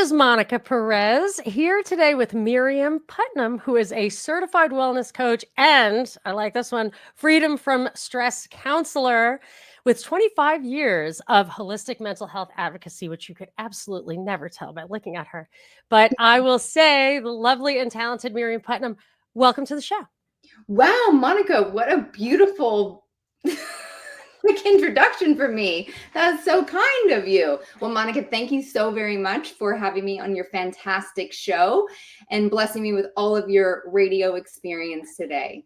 is Monica Perez here today with Miriam Putnam, who is a certified wellness coach and, I like this one, freedom from stress counselor with 25 years of holistic mental health advocacy, which you could absolutely never tell by looking at her. But I will say, the lovely and talented Miriam Putnam, welcome to the show. Wow, Monica, what a beautiful introduction for me. That's so kind of you. Well, Monica, thank you so very much for having me on your fantastic show and blessing me with all of your radio experience today.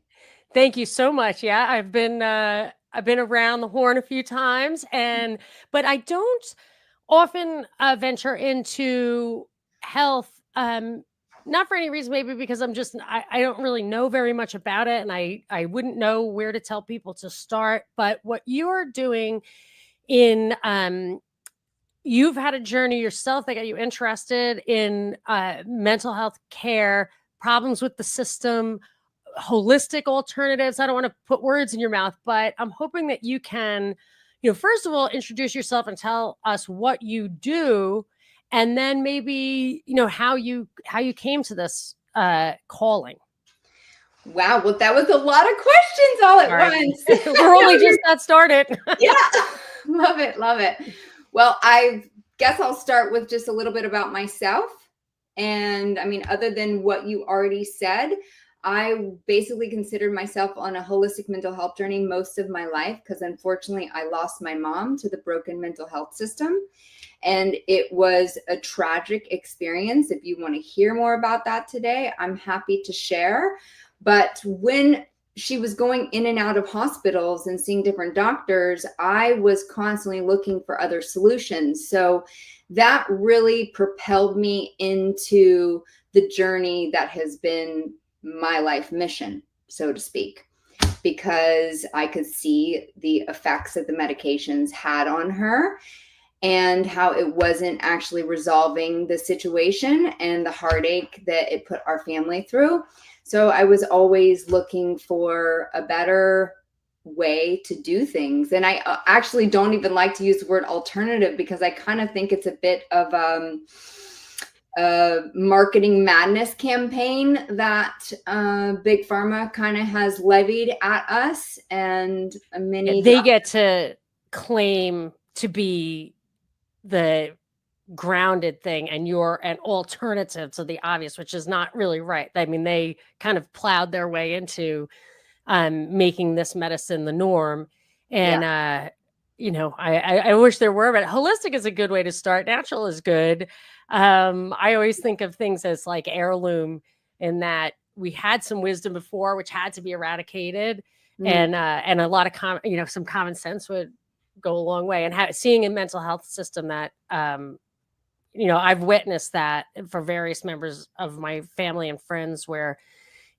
Thank you so much. Yeah, I've been around the horn a few times, but I don't often venture into health. Not for any reason, maybe because I don't really know very much about it, and I wouldn't know where to tell people to start. But what you're doing in you've had a journey yourself that got you interested in mental health care, problems with the system, holistic alternatives. I don't want to put words in your mouth, but I'm hoping that you can, first of all, introduce yourself and tell us what you do, and then maybe, how you came to this calling. Wow, well, that was a lot of questions all at once. We're only just got started. Yeah, love it, love it. Well, I guess I'll start with just a little bit about myself. And I mean, other than what you already said, I basically considered myself on a holistic mental health journey most of my life because unfortunately I lost my mom to the broken mental health system. And it was a tragic experience. If you want to hear more about that today, I'm happy to share. But when she was going in and out of hospitals and seeing different doctors, I was constantly looking for other solutions. So that really propelled me into the journey that has been my life mission, so to speak, because I could see the effects that the medications had on her and how it wasn't actually resolving the situation and the heartache that it put our family through. So I was always looking for a better way to do things. And I actually don't even like to use the word alternative because I kind of think it's a bit of a marketing madness campaign that Big Pharma kind of has levied at us. And they get to claim to be the grounded thing, and you're an alternative to the obvious, which is not really right. I mean, they kind of plowed their way into making this medicine the norm. And, I wish there were, but holistic is a good way to start. Natural is good. I always think of things as like heirloom in that we had some wisdom before, which had to be eradicated. And a lot of some common sense would go a long way. And seeing a mental health system that, I've witnessed that for various members of my family and friends where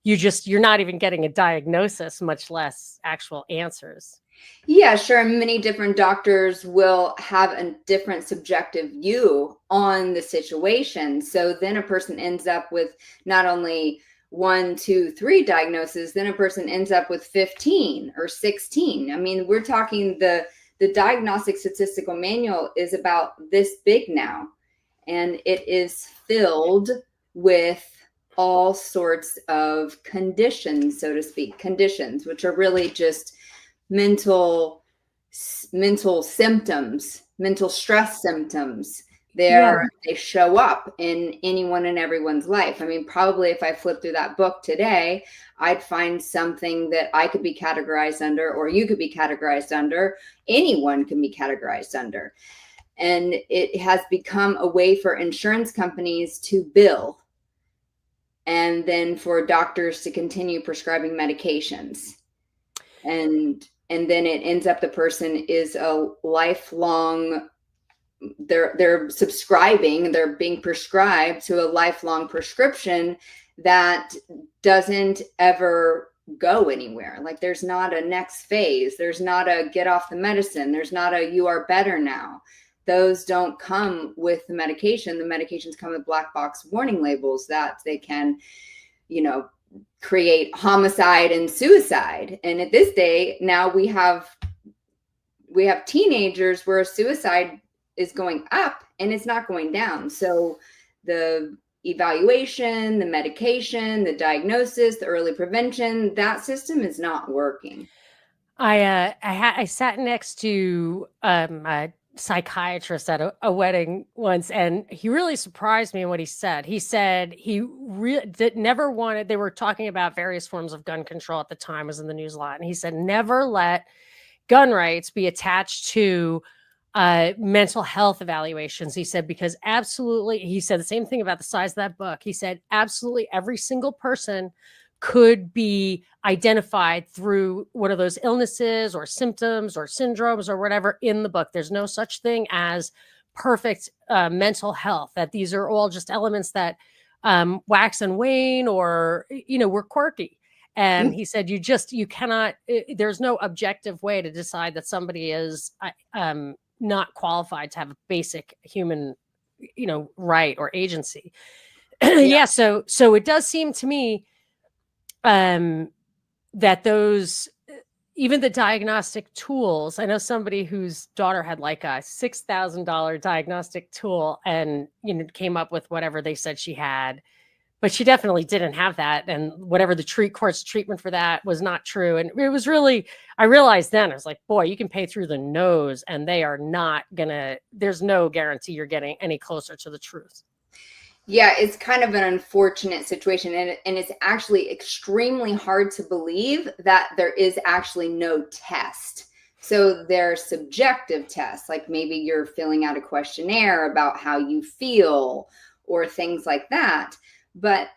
you're not even getting a diagnosis, much less actual answers. Yeah, sure. Many different doctors will have a different subjective view on the situation. So then a person ends up with not only 1, 2, 3 diagnoses, then a person ends up with 15 or 16. I mean, we're talking the diagnostic statistical manual is about this big now, and it is filled with all sorts of conditions, so to speak, conditions, which are really just mental symptoms, mental stress symptoms. They show up in anyone and everyone's life. I mean, probably if I flip through that book today, I'd find something that I could be categorized under, or you could be categorized under, anyone can be categorized under. And it has become a way for insurance companies to bill and then for doctors to continue prescribing medications. And then it ends up the person is a lifelong, they're subscribing, they're being prescribed to a lifelong prescription that doesn't ever go anywhere. Like there's not a next phase. There's not a get off the medicine. There's not a you are better now. Those don't come with the medication. The medications come with black box warning labels that they can, create homicide and suicide. And at this day, now we have teenagers where suicide is going up and it's not going down. So the evaluation, the medication, the diagnosis, the early prevention, that system is not working. I sat next to a psychiatrist at a wedding once, and he really surprised me in what he said. He said he never wanted. They were talking about various forms of gun control at the time, was in the news a lot, and he said never let gun rights be attached to mental health evaluations. He said, because absolutely, he said the same thing about the size of that book. He said, absolutely every single person could be identified through one of those illnesses or symptoms or syndromes or whatever in the book. There's no such thing as perfect mental health, that these are all just elements that wax and wane, or, we're quirky. And he said, you cannot, there's no objective way to decide that somebody is not qualified to have a basic human, right or agency. Yeah. So it does seem to me that those, even the diagnostic tools, I know somebody whose daughter had like a $6,000 diagnostic tool and, came up with whatever they said she had, but she definitely didn't have that. And whatever the course treatment for that was not true. And it was really, I realized then, I was like, boy, you can pay through the nose and they are not there's no guarantee you're getting any closer to the truth. Yeah, it's kind of an unfortunate situation. And it's actually extremely hard to believe that there is actually no test. So there are subjective tests, like maybe you're filling out a questionnaire about how you feel or things like that. But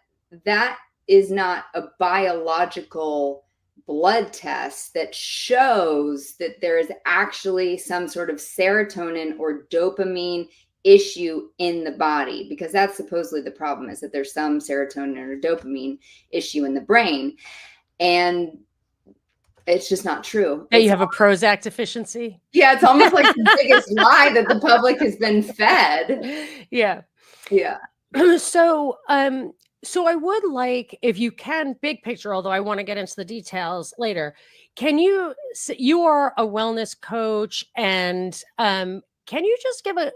that is not a biological blood test that shows that there is actually some sort of serotonin or dopamine issue in the body, because that's supposedly the problem, is that there's some serotonin or dopamine issue in the brain, and it's just not true. That you have a Prozac deficiency. Yeah, it's almost like the biggest lie that the public has been fed. Yeah. So I would like, if you can, big picture, although I want to get into the details later, you are a wellness coach, and can you just give a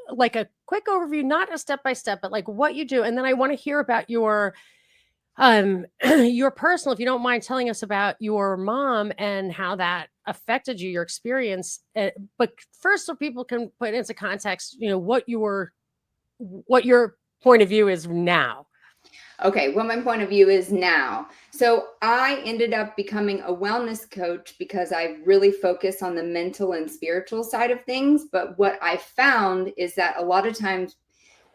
quick overview, not a step-by-step, but like what you do? And then I want to hear about your personal, if you don't mind telling us about your mom and how that affected you, your experience. But first, so people can put into context, what your point of view is now. Okay, what my point of view is now. So I ended up becoming a wellness coach because I really focus on the mental and spiritual side of things. But what I found is that a lot of times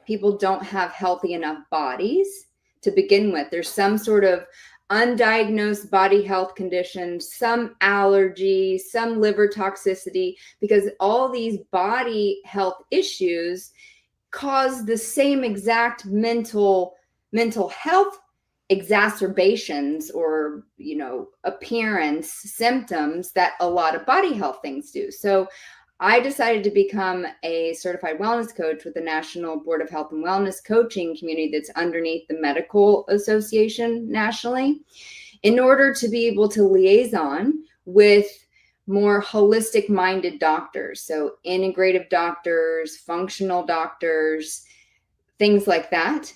people don't have healthy enough bodies to begin with. There's some sort of undiagnosed body health condition, some allergy, some liver toxicity, because all these body health issues cause the same exact mental health exacerbations or, appearance symptoms that a lot of body health things do. So I decided to become a certified wellness coach with the National Board of Health and Wellness coaching community that's underneath the Medical Association nationally, in order to be able to liaison with more holistic minded doctors. So integrative doctors, functional doctors, things like that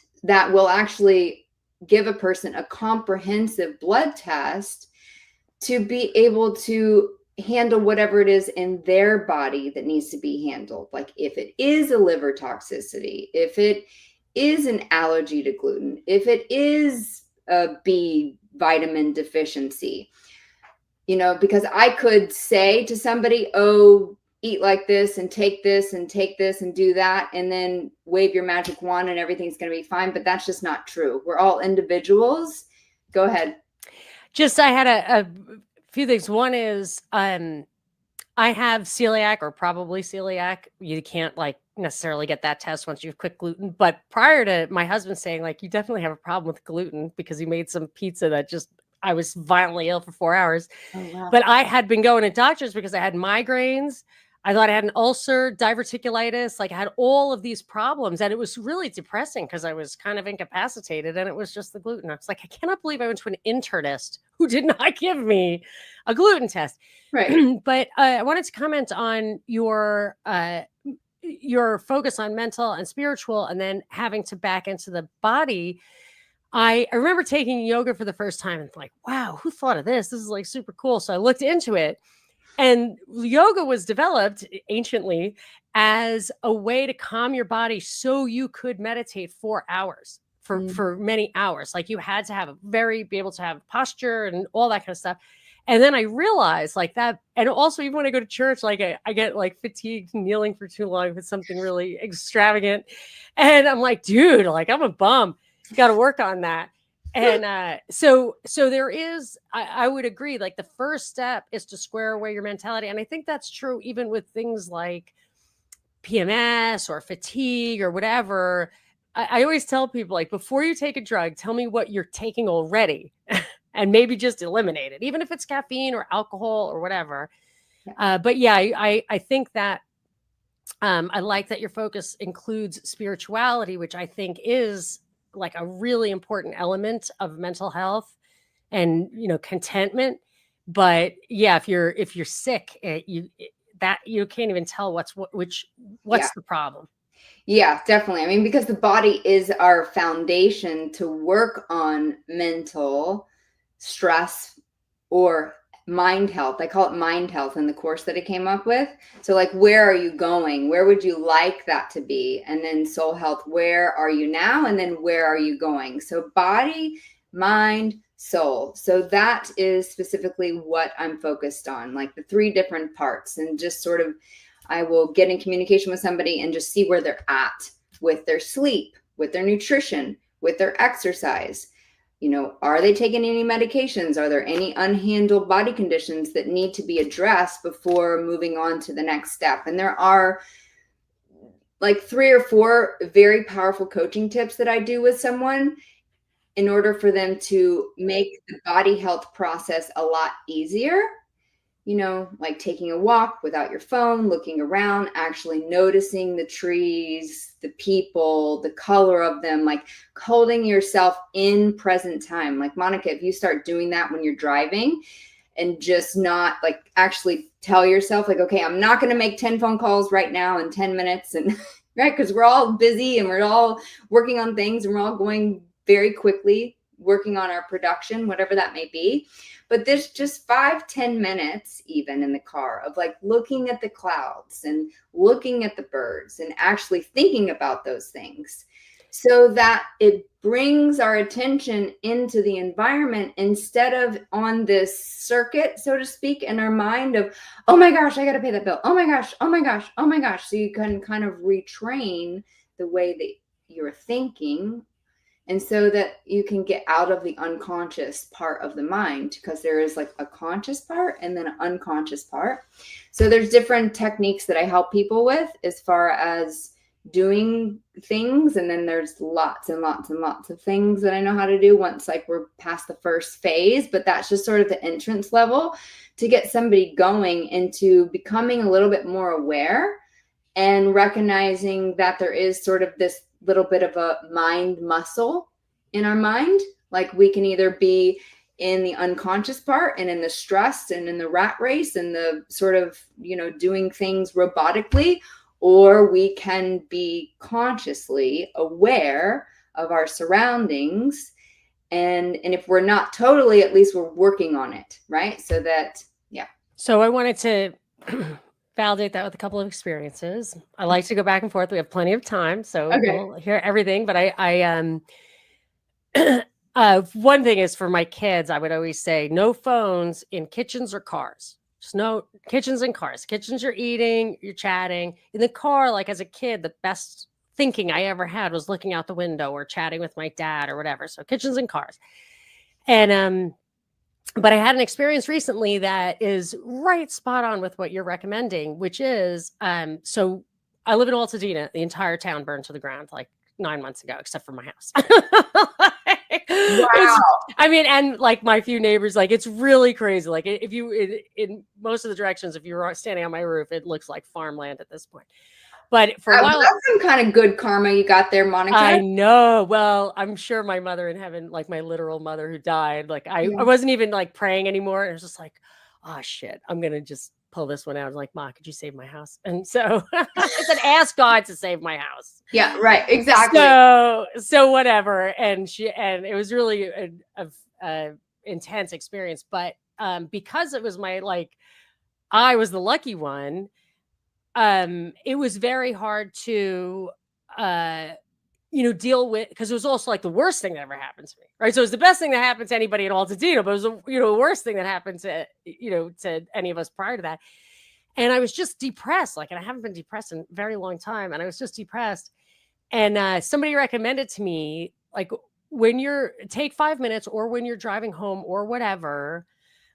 will actually give a person a comprehensive blood test to be able to handle whatever it is in their body that needs to be handled. Like if it is a liver toxicity, if it is an allergy to gluten, if it is a B vitamin deficiency, because I could say to somebody, oh, eat like this and take this and take this and do that, and then wave your magic wand and everything's going to be fine. But that's just not true. We're all individuals. Go ahead. I had a few things. One is I have celiac, or probably celiac. You can't necessarily get that test once you've quit gluten. But prior to my husband saying you definitely have a problem with gluten, because he made some pizza that I was violently ill for 4 hours. Oh, wow. But I had been going to doctors because I had migraines. I thought I had an ulcer, diverticulitis. I had all of these problems, and it was really depressing because I was kind of incapacitated, and it was just the gluten. I was like, I cannot believe I went to an internist who did not give me a gluten test. Right. But I wanted to comment on your your focus on mental and spiritual and then having to back into the body, I remember taking yoga for the first time and like, wow, who thought of this? This is like super cool. So I looked into it, and yoga was developed anciently as a way to calm your body so you could meditate 4 hours for many hours. Like you had to have be able to have posture and all that kind of stuff. And then I realized like that. And also, even when I go to church, like I get like fatigued kneeling for too long if it's something really extravagant. And I'm like, dude, like I'm a bum. Got to work on that. And so there is, I would agree, like the first step is to square away your mentality. And I think that's true even with things like PMS or fatigue or whatever. I always tell people, like, before you take a drug, tell me what you're taking already and maybe just eliminate it, even if it's caffeine or alcohol or whatever. But yeah, I think that I like that your focus includes spirituality, which I think is like a really important element of mental health and, contentment. But yeah, if you're sick, you can't even tell what's the problem. Yeah, definitely. I mean, because the body is our foundation to work on mental stress or mind health. I call it mind health in the course that I came up with. So, like, where are you going? Where would you like that to be? And then soul health, where are you now? And then where are you going? So, body, mind, soul. So, that is specifically what I'm focused on, like the 3 different parts, and just sort of I will get in communication with somebody and just see where they're at with their sleep, with their nutrition, with their exercise. Are they taking any medications? Are there any unhandled body conditions that need to be addressed before moving on to the next step? And there are like 3 or 4 very powerful coaching tips that I do with someone in order for them to make the body health process a lot easier. Like taking a walk without your phone, looking around, actually noticing the trees, the people, the color of them, like holding yourself in present time. Like Monica, if you start doing that when you're driving and just not like actually tell yourself like, okay, I'm not going to make 10 phone calls right now in 10 minutes. And right. Because we're all busy and we're all working on things and we're all going very quickly, working on our production, whatever that may be. But there's just 5-10 minutes even in the car of like looking at the clouds and looking at the birds and actually thinking about those things so that it brings our attention into the environment instead of on this circuit, so to speak, in our mind of, oh my gosh, I got to pay that bill. Oh my gosh, oh my gosh, oh my gosh. So you can kind of retrain the way that you're thinking. And so that you can get out of the unconscious part of the mind, because there is like a conscious part and then an unconscious part. So there's different techniques that I help people with as far as doing things. And then there's lots and lots and lots of things that I know how to do once like we're past the first phase. But that's just sort of the entrance level to get somebody going into becoming a little bit more aware and recognizing that there is sort of this little bit of a mind muscle in our mind. Like we can either be in the unconscious part and in the stress and in the rat race and the sort of, doing things robotically, or we can be consciously aware of our surroundings. And if we're not totally, at least we're working on it, right? So that, yeah. So I wanted to validate that with a couple of experiences. I like to go back and forth. We have plenty of time, so we'll hear everything. But one thing is for my kids, I would always say no phones in kitchens or cars. Just no kitchens and cars. Kitchens, you're eating, you're chatting. In the car, like as a kid, the best thinking I ever had was looking out the window or chatting with my dad or whatever. So kitchens and cars. And but I had an experience recently that is right spot on with what you're recommending, which is, so I live in Altadena. The entire town burned to the ground like 9 months ago, except for my house. Wow. And like my few neighbors, like it's really crazy. Like if you, in most of the directions, if you're standing on my roof, it looks like farmland at this point. But for a while, that's some kind of good karma you got there, Monica. I know. Well, I'm sure my mother in heaven, like my literal mother who died, like I wasn't even like praying anymore. It was just like, oh shit, I'm gonna just pull this one out. I was like, Ma, could you save my house? And so I said, ask God to save my house. Yeah, right. Exactly. So whatever. And it was really a intense experience. But because it was I was the lucky one, it was very hard to, deal with, because it was also like the worst thing that ever happened to me, right? So it was the best thing that happened to anybody in Altadena, but it was the worst thing that happened to to any of us prior to that. And I was just depressed, and I haven't been depressed in a very long time, and I was just depressed. And somebody recommended to me, like, when you're take 5 minutes, or when you're driving home or whatever,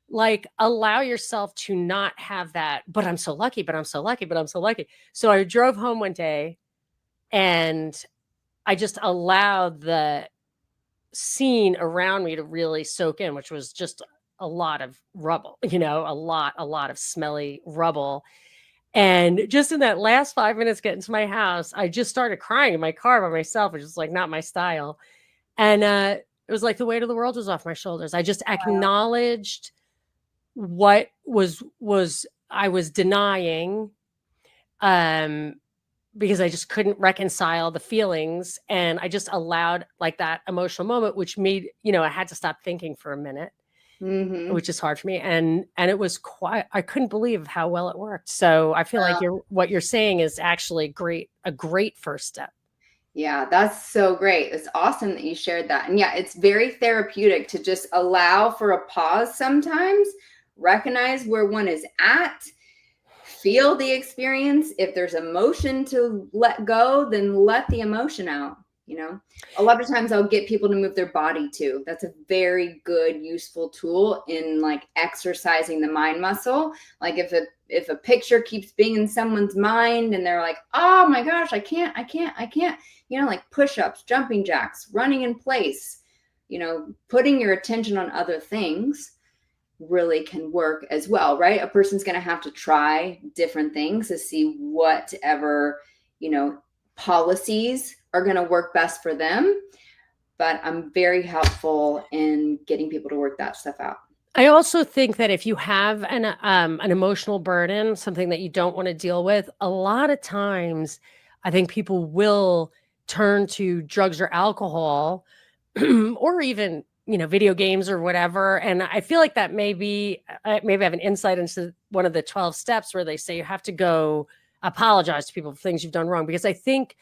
like, allow yourself to not have that, but I'm so lucky, but I'm so lucky, but I'm so lucky. So I drove home one day, and I just allowed the scene around me to really soak in, which was just a lot of rubble, a lot of smelly rubble. And just in that last 5 minutes getting to my house, I just started crying in my car by myself, which is like not my style. And it was like the weight of the world was off my shoulders. I just acknowledged what I was denying, because I just couldn't reconcile the feelings, and I just allowed like that emotional moment, which made, I had to stop thinking for a minute, which is hard for me. And it was I couldn't believe how well it worked. So I feel like what you're saying is actually a great first step. Yeah, that's so great. It's awesome that you shared that. And yeah, it's very therapeutic to just allow for a pause sometimes, recognize where one is at, feel the experience. If there's emotion to let go, then let the emotion out. A lot of times I'll get people to move their body too. That's a very good, useful tool in like exercising the mind muscle. Like if a picture keeps being in someone's mind and they're like, oh my gosh, I can't, like push-ups, jumping jacks, running in place, putting your attention on other things really can work as well, right? A person's going to have to try different things to see whatever, policies are going to work best for them. But I'm very helpful in getting people to work that stuff out. I also think that if you have an emotional burden, something that you don't want to deal with, a lot of times I think people will turn to drugs or alcohol, or even, video games or whatever. And I feel like that maybe I have an insight into one of the 12 steps where they say you have to go apologize to people for things you've done wrong. Because I think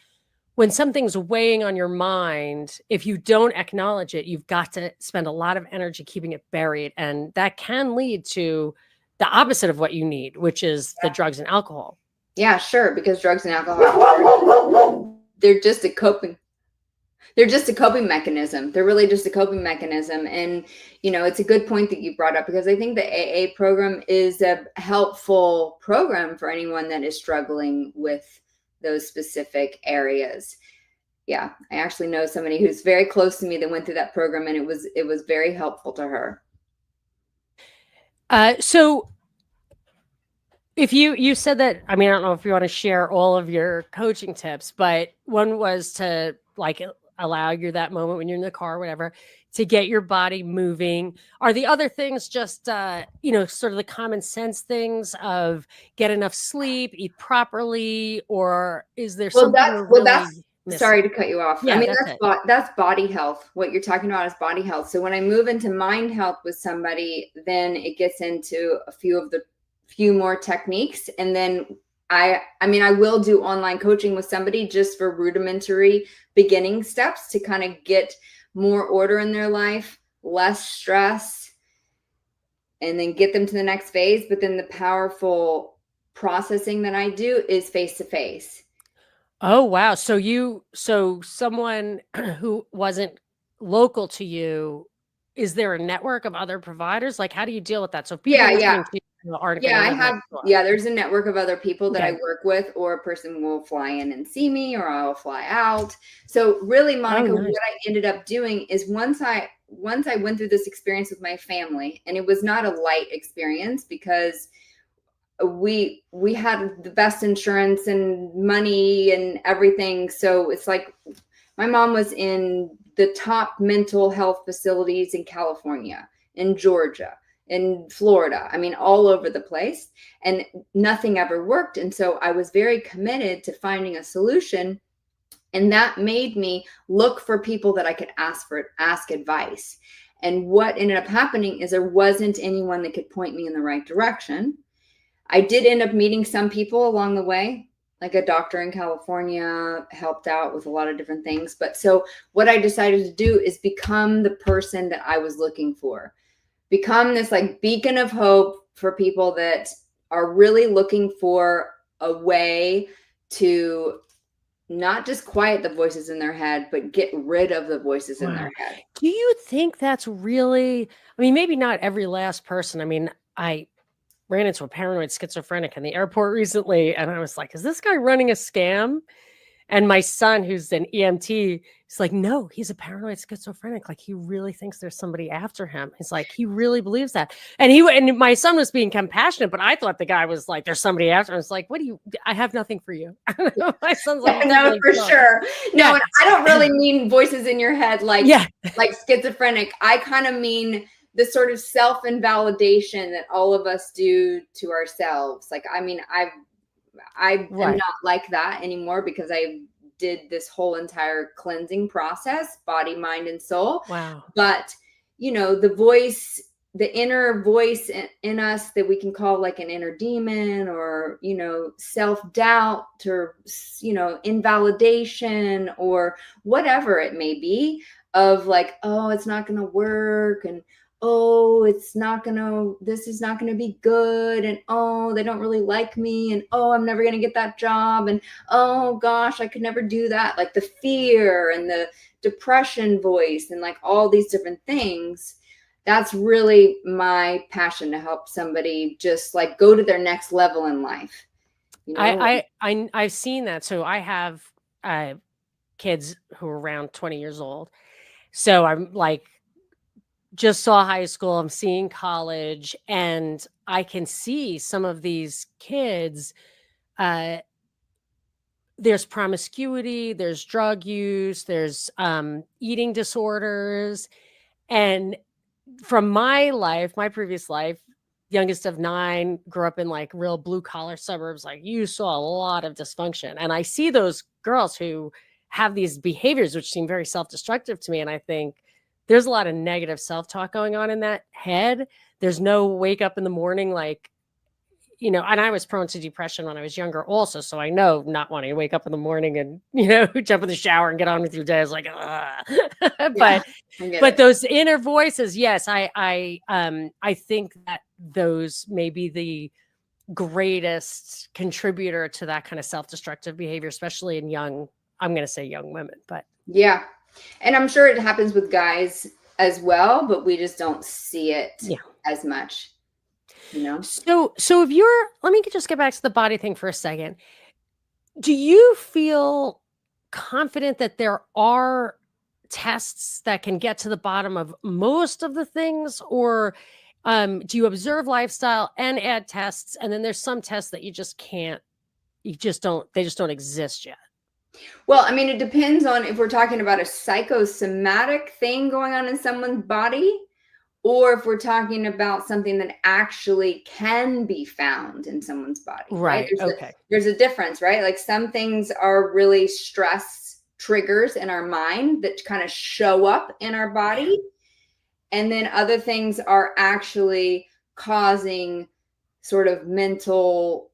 when something's weighing on your mind, if you don't acknowledge it, you've got to spend a lot of energy keeping it buried. And that can lead to the opposite of what you need, which is the drugs and alcohol. Yeah, sure. Because drugs and alcohol, they're just a coping mechanism. They're really just a coping mechanism. And, it's a good point that you brought up, because I think the AA program is a helpful program for anyone that is struggling with those specific areas. Yeah, I actually know somebody who's very close to me that went through that program, and it was very helpful to her. So if you said that, I don't know if you want to share all of your coaching tips, but one was to like allow you that moment when you're in the car or whatever to get your body moving. Are the other things just, sort of the common sense things of get enough sleep, eat properly, or is there something missing? Sorry to cut you off. Yeah, that's body health. What you're talking about is body health. So when I move into mind health with somebody, then it gets into a few more techniques. And then I will do online coaching with somebody just for rudimentary beginning steps to kind of get more order in their life, less stress, and then get them to the next phase. But then the powerful processing that I do is face-to-face. Oh, wow. So someone who wasn't local to you, is there a network of other providers? Like, how do you deal with that? So people listening to you aren't going to live next door. There's a network of other people that I work with, or a person will fly in and see me, or I'll fly out. So really, Monica, what I ended up doing is once I went through this experience with my family, and it was not a light experience because we had the best insurance and money and everything. So it's like my mom was in the top mental health facilities in California, in Georgia, in Florida. I mean, all over the place, and nothing ever worked. And so I was very committed to finding a solution. And that made me look for people that I could ask advice. And what ended up happening is there wasn't anyone that could point me in the right direction. I did end up meeting some people along the way, like a doctor in California helped out with a lot of different things. But so what I decided to do is become the person that I was looking for, become this like beacon of hope for people that are really looking for a way to not just quiet the voices in their head, but get rid of the voices in their head. Do you think that's really, I mean, maybe not every last person. I mean, I ran into a paranoid schizophrenic in the airport recently, and I was like, is this guy running a scam? And my son, who's an EMT, he's like, no, he's a paranoid schizophrenic. Like, he really thinks there's somebody after him. He's like, he really believes that. And my son was being compassionate, but I thought the guy was like, there's somebody after him. It's like, I have nothing for you. My son's like, no, for sure. No, and I don't really mean voices in your head like schizophrenic. I kind of mean the sort of self-invalidation that all of us do to ourselves. Like, I mean, I am not like that anymore because I did this whole entire cleansing process, body, mind, and soul. Wow. But, you know, the voice, the inner voice in us that we can call like an inner demon, or, you know, self-doubt, or, you know, invalidation, or whatever it may be, of like, oh, it's not going to work, and oh, this is not going to be good. And oh, they don't really like me. And oh, I'm never going to get that job. And oh gosh, I could never do that. Like the fear and the depression voice and like all these different things. That's really my passion, to help somebody just like go to their next level in life. You know? I've seen that. So I have kids who are around 20 years old. So I'm like, just saw high school, I'm seeing college, and I can see some of these kids, there's promiscuity, there's drug use, there's eating disorders. And from my life, my previous life, youngest of 9, grew up in like real blue collar suburbs. Like, you saw a lot of dysfunction. And I see those girls who have these behaviors, which seem very self-destructive to me. And I think, there's a lot of negative self-talk going on in that head. There's no wake up in the morning, like, you know, and I was prone to depression when I was younger also. So I know not wanting to wake up in the morning and, you know, jump in the shower and get on with your day is like, but those inner voices, yes, I think that those may be the greatest contributor to that kind of self-destructive behavior, especially in young women, but yeah. And I'm sure it happens with guys as well, but we just don't see it as much, you know? So if let me just get back to the body thing for a second. Do you feel confident that there are tests that can get to the bottom of most of the things, or do you observe lifestyle and add tests, and then there's some tests that they just don't exist yet? Well, I mean, it depends on if we're talking about a psychosomatic thing going on in someone's body, or if we're talking about something that actually can be found in someone's body. Right. There's a difference, right? Like, some things are really stress triggers in our mind that kind of show up in our body. And then other things are actually causing sort of mental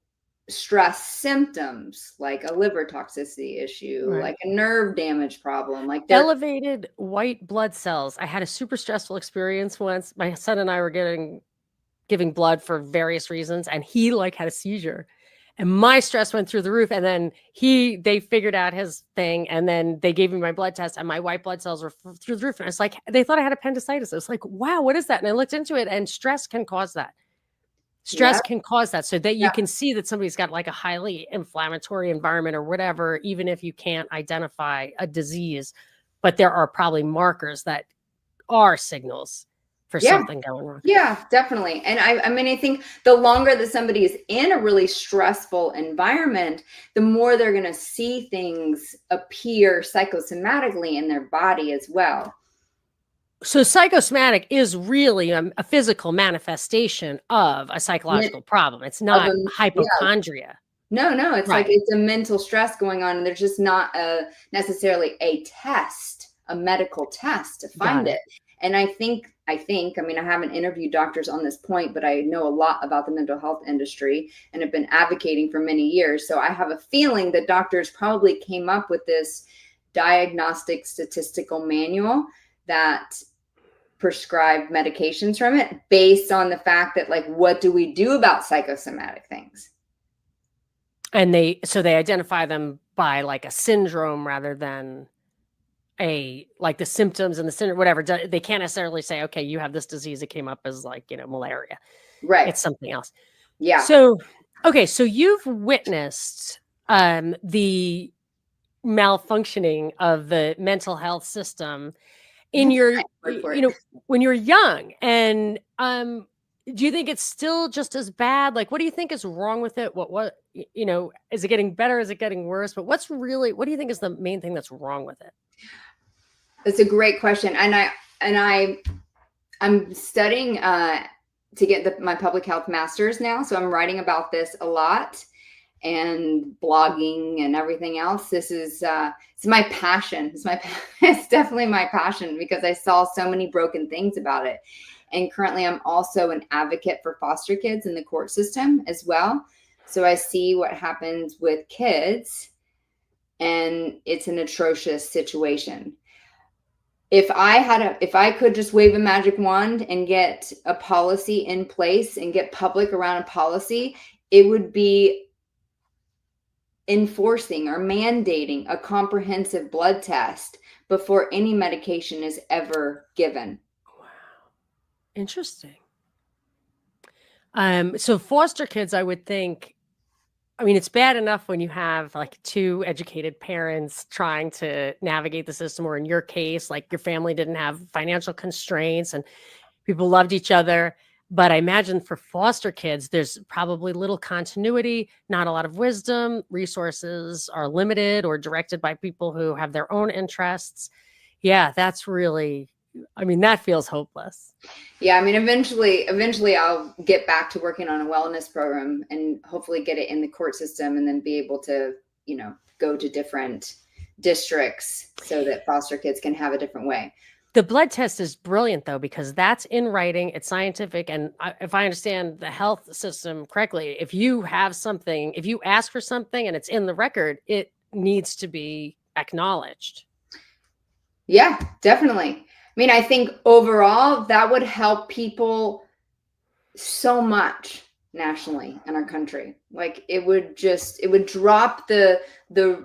stress symptoms, like a liver toxicity issue, like a nerve damage problem, like elevated white blood cells. I had a super stressful experience once. My son and I were giving blood for various reasons, and he like had a seizure, and my stress went through the roof. And then they figured out his thing, and then they gave me my blood test, and my white blood cells were through the roof. And I was like, they thought I had appendicitis. I was like, wow, what is that? And I looked into it, and stress can cause that. Stress can cause that, so that you can see that somebody's got like a highly inflammatory environment or whatever, even if you can't identify a disease, but there are probably markers that are signals for something going wrong. Yeah, definitely. And I mean, I think the longer that somebody is in a really stressful environment, the more they're going to see things appear psychosomatically in their body as well. So psychosomatic is really a physical manifestation of a Men- psychological problem. It's Of not them, yeah. hypochondria. No, it's like Right. it's a mental stress going on, and there's just not necessarily a test, a medical test to Got find it. it. And I mean, I haven't interviewed doctors on this point, but I know a lot about the mental health industry and have been advocating for many years. So I have a feeling that doctors probably came up with this diagnostic statistical manual that prescribed medications from it based on the fact that, like, what do we do about psychosomatic things? And they identify them by like a syndrome rather than like the symptoms and the syndrome, whatever. They can't necessarily say, okay, you have this disease. It came up as like, malaria. Right. It's something else. Yeah. So, okay. So you've witnessed the malfunctioning of the mental health system in That's your, a nice word for it. when you're young. And do you think it's still just as bad? Like, what do you think is wrong with it? Is it getting better? Is it getting worse? But what do you think is the main thing that's wrong with it? It's a great question, I'm studying to get my public health master's now, so I'm writing about this a lot and blogging and everything else. This is it's my passion. It's definitely my passion because I saw so many broken things about it. And currently, I'm also an advocate for foster kids in the court system as well. So I see what happens with kids, and it's an atrocious situation. If I could just wave a magic wand and get a policy in place and get public around a policy, it would be enforcing or mandating a comprehensive blood test before any medication is ever given. Wow. Interesting. So foster kids, I would think, I mean, it's bad enough when you have like two educated parents trying to navigate the system, or in your case, like your family didn't have financial constraints and people loved each other. But I imagine for foster kids, there's probably little continuity, not a lot of wisdom, resources are limited or directed by people who have their own interests. Yeah, that's really, I mean, that feels hopeless. Yeah, I mean, eventually I'll get back to working on a wellness program and hopefully get it in the court system and then be able to, go to different districts so that foster kids can have a different way. The blood test is brilliant, though, because that's in writing. It's scientific. And if I understand the health system correctly, if you ask for something and it's in the record, it needs to be acknowledged. Yeah, definitely. I mean, I think overall that would help people so much nationally in our country. Like it would drop the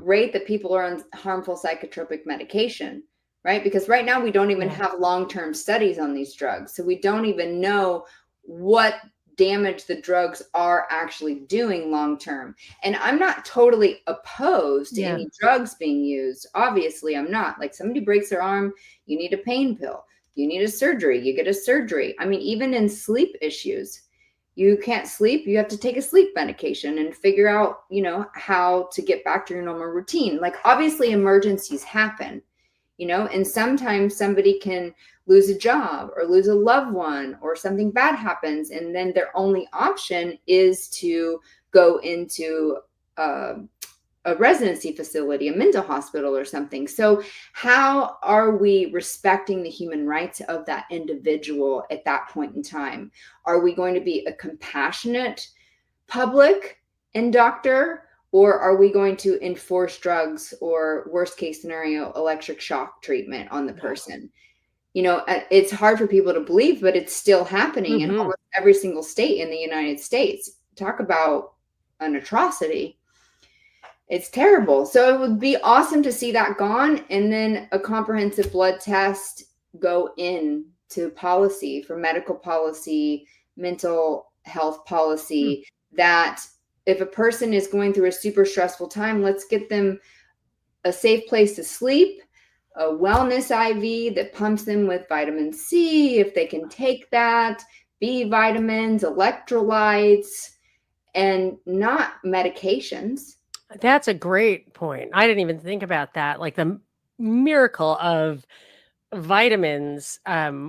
rate that people are on harmful psychotropic medication, right? Because right now we don't even have long-term studies on these drugs. So we don't even know what damage the drugs are actually doing long term. And I'm not totally opposed to any drugs being used. Obviously, I'm not. Like somebody breaks their arm, you need a pain pill. You need a surgery, you get a surgery. I mean, even in sleep issues, you can't sleep, you have to take a sleep medication and figure out, how to get back to your normal routine. Like obviously emergencies happen, and sometimes somebody can lose a job or lose a loved one or something bad happens. And then their only option is to go into a residency facility, a mental hospital or something. So how are we respecting the human rights of that individual at that point in time? Are we going to be a compassionate public and doctor, or are we going to enforce drugs or worst case scenario, electric shock treatment on the person? It's hard for people to believe, but it's still happening in almost every single state in the United States. Talk about an atrocity. It's terrible. So it would be awesome to see that gone, and then a comprehensive blood test go into policy for medical policy, mental health policy, that if a person is going through a super stressful time, let's get them a safe place to sleep, a wellness IV that pumps them with vitamin C, if they can take that, B vitamins, electrolytes, and not medications. That's a great point. I didn't even think about that. Like the miracle of vitamins,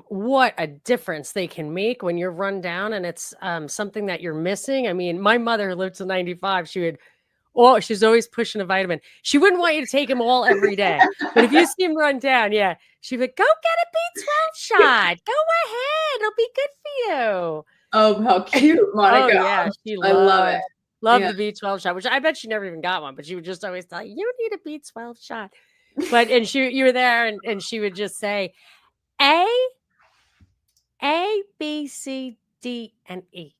what a difference they can make when you're run down and it's something that you're missing. I mean, my mother who lived to 95, she's always pushing a vitamin. She wouldn't want you to take them all every day. But if you see him run down, yeah, she'd be like, go get a B12 shot. Go ahead. It'll be good for you. Oh, how cute, Oh, Monica. yeah. She I love it. loved Yeah. the B12 shot, which I bet she never even got one, but she would just always tell you need a B12 shot. But, and you were there and she would just say, A, B, C, D, and E.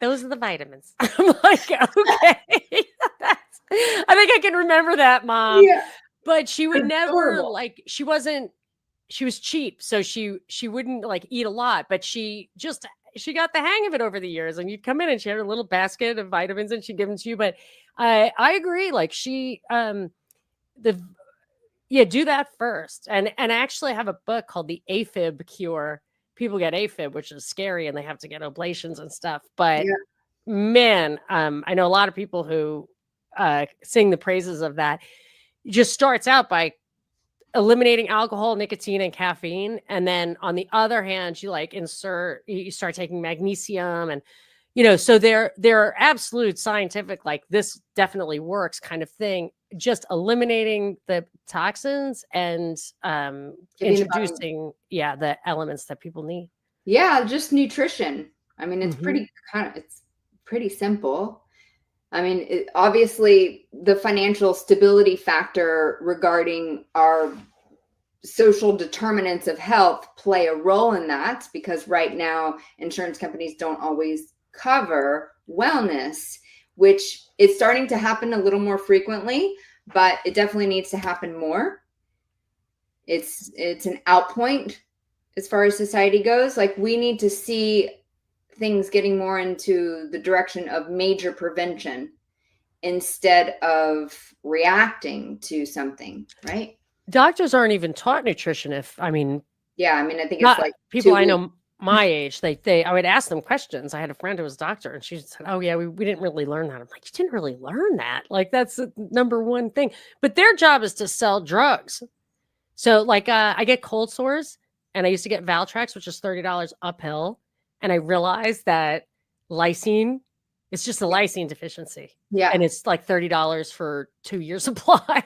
Those are the vitamins. I'm like, okay. I think I can remember that, Mom. Yeah. But she would never Adorable. like, she was cheap. So she wouldn't like eat a lot, but she got the hang of it over the years. And you'd come in and she had a little basket of vitamins and she'd give them to you. But I agree. Like do that first. And I actually have a book called The AFib Cure. People get AFib, which is scary, and they have to get ablations and stuff. But Yeah. man, I know a lot of people who sing the praises of that. It just starts out by eliminating alcohol, nicotine, and caffeine. And then on the other hand, you start taking magnesium and, so there are absolute scientific, like this definitely works kind of thing, just eliminating the toxins and introducing, the elements that people need. Yeah, just nutrition. I mean, it's Mhm. it's pretty simple. I mean, obviously the financial stability factor regarding our social determinants of health play a role in that, because right now insurance companies don't always cover wellness, which is starting to happen a little more frequently, but it definitely needs to happen more. It's an out point as far as society goes. Like, we need to see things getting more into the direction of major prevention instead of reacting to something, right? Doctors aren't even taught nutrition. Yeah, I mean, I think it's Not like people 2 I weeks. know my age, I would ask them questions. I had a friend who was a doctor and she said, oh yeah, we didn't really learn that. I'm like, you didn't really learn that. Like, that's the number one thing, but their job is to sell drugs. So like, I get cold sores and I used to get Valtrex, which is $30 uphill. And I realized that lysine, it's just a lysine deficiency. Yeah. And it's like $30 for 2 years supply.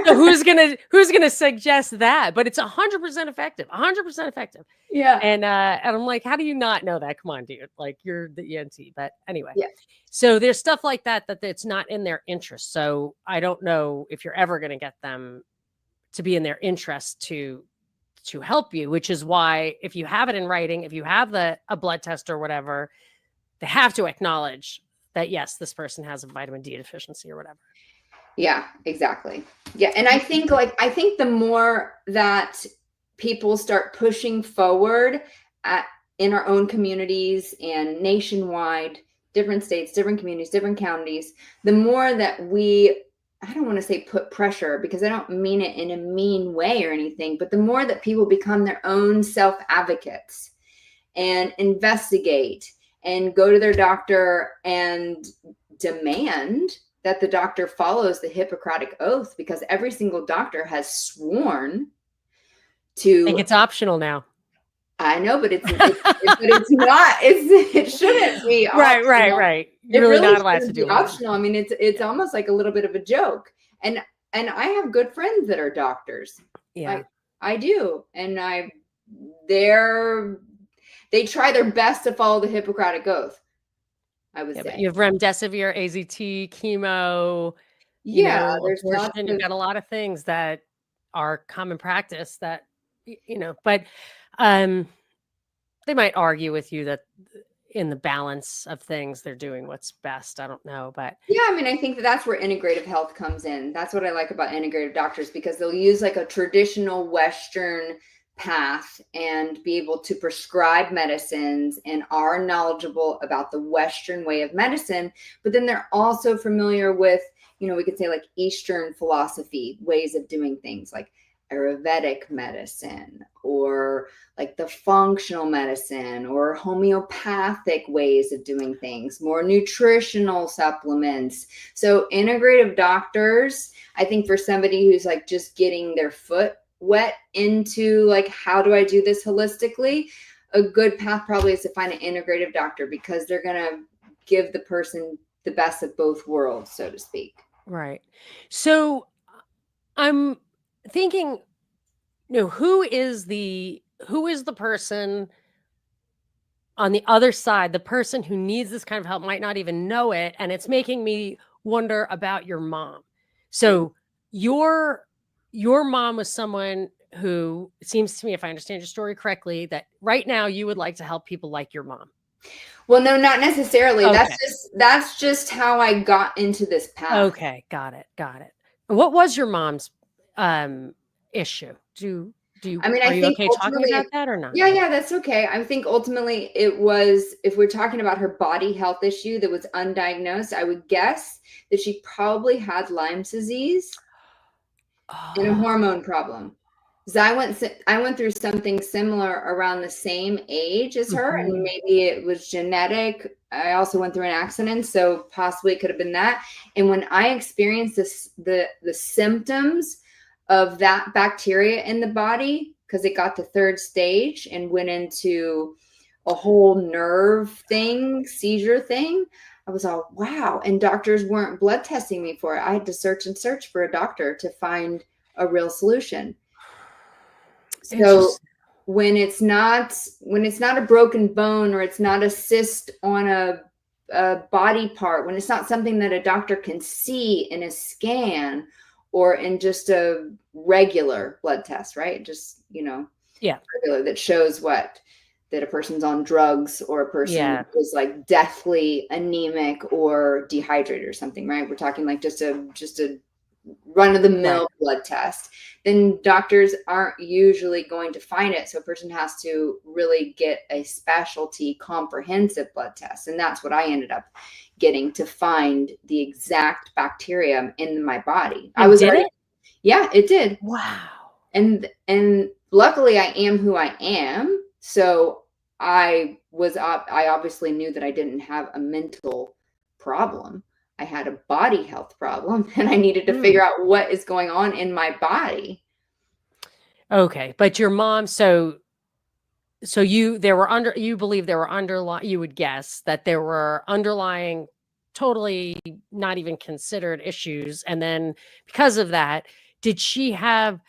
So who's gonna suggest that? But it's 100% effective, 100% effective. Yeah. And I'm like, how do you not know that? Come on, dude. Like, you're the ENT. But anyway, Yeah. so there's stuff like that it's not in their interest. So I don't know if you're ever going to get them to be in their interest to help you, which is why if you have it in writing, if you have a blood test or whatever, they have to acknowledge that, yes, this person has a vitamin D deficiency or whatever. Yeah, exactly. Yeah. And I think the more that people start pushing forward in our own communities and nationwide, different states, different communities, different counties, the more that I don't want to say put pressure, because I don't mean it in a mean way or anything, but the more that people become their own self advocates and investigate and go to their doctor and demand that the doctor follows the Hippocratic Oath, because every single doctor has sworn to. I think it's optional now. I know, but it's not. It shouldn't be optional. Right. You're really not allowed to do optional. I mean, it's almost like a little bit of a joke. And I have good friends that are doctors. Yeah, I do, and they try their best to follow the Hippocratic Oath, I would say. But you have remdesivir, AZT, chemo, there's abortion. You've got a lot of things that are common practice that, but they might argue with you that in the balance of things, they're doing what's best. I don't know, but yeah, I mean, I think that's where integrative health comes in. That's what I like about integrative doctors, because they'll use like a traditional Western path and be able to prescribe medicines and are knowledgeable about the Western way of medicine, but then they're also familiar with, we could say like Eastern philosophy, ways of doing things, like Ayurvedic medicine, or like the functional medicine, or homeopathic ways of doing things, more nutritional supplements. So integrative doctors, I think, for somebody who's like just getting their foot wet into like, how do I do this holistically? A good path probably is to find an integrative doctor, because they're going to give the person the best of both worlds, so to speak. Right. So I'm thinking, who is the person on the other side, the person who needs this kind of help might not even know it, and it's making me wonder about your mom. So your mom was someone who, it seems to me, if I understand your story correctly, that right now you would like to help people like your mom. Well, no, not necessarily. Okay. That's just how I got into this path. Okay, got it. What was your mom's issue? I mean, I Are you think okay talking about ultimately, that or not? yeah, that's okay. I think ultimately it was, if we're talking about her body health issue that was undiagnosed, I would guess that she probably had Lyme's disease and a Oh. hormone problem. Because I went through something similar around the same age as her, and Mhm. maybe it was genetic. I also went through an accident, so possibly it could have been that. And when I experienced the symptoms of that bacteria in the body, because it got to third stage and went into a whole nerve thing, seizure thing, I was all, wow. And doctors weren't blood testing me for it. I had to search and search for a doctor to find a real solution. So Interesting. when it's not a broken bone, or it's not a cyst on a body part, when it's not something that a doctor can see in a scan or in just a regular blood test, right? Just, Yeah. regular, that shows that a person's on drugs, or a person Yeah. is like deathly anemic or dehydrated or something, right? We're talking like just a run of the Right. mill blood test, then doctors aren't usually going to find it. So a person has to really get a specialty comprehensive blood test. And that's what I ended up getting, to find the exact bacteria in my body. I And was did already, it? yeah, it did. Wow. And luckily I am who I am. So I obviously knew that I didn't have a mental problem. I had a body health problem, and I needed to Hmm. figure out what is going on in my body. Okay. But your mom, you believe there were underlying, you would guess that there were underlying, totally not even considered issues. And then because of that, did she have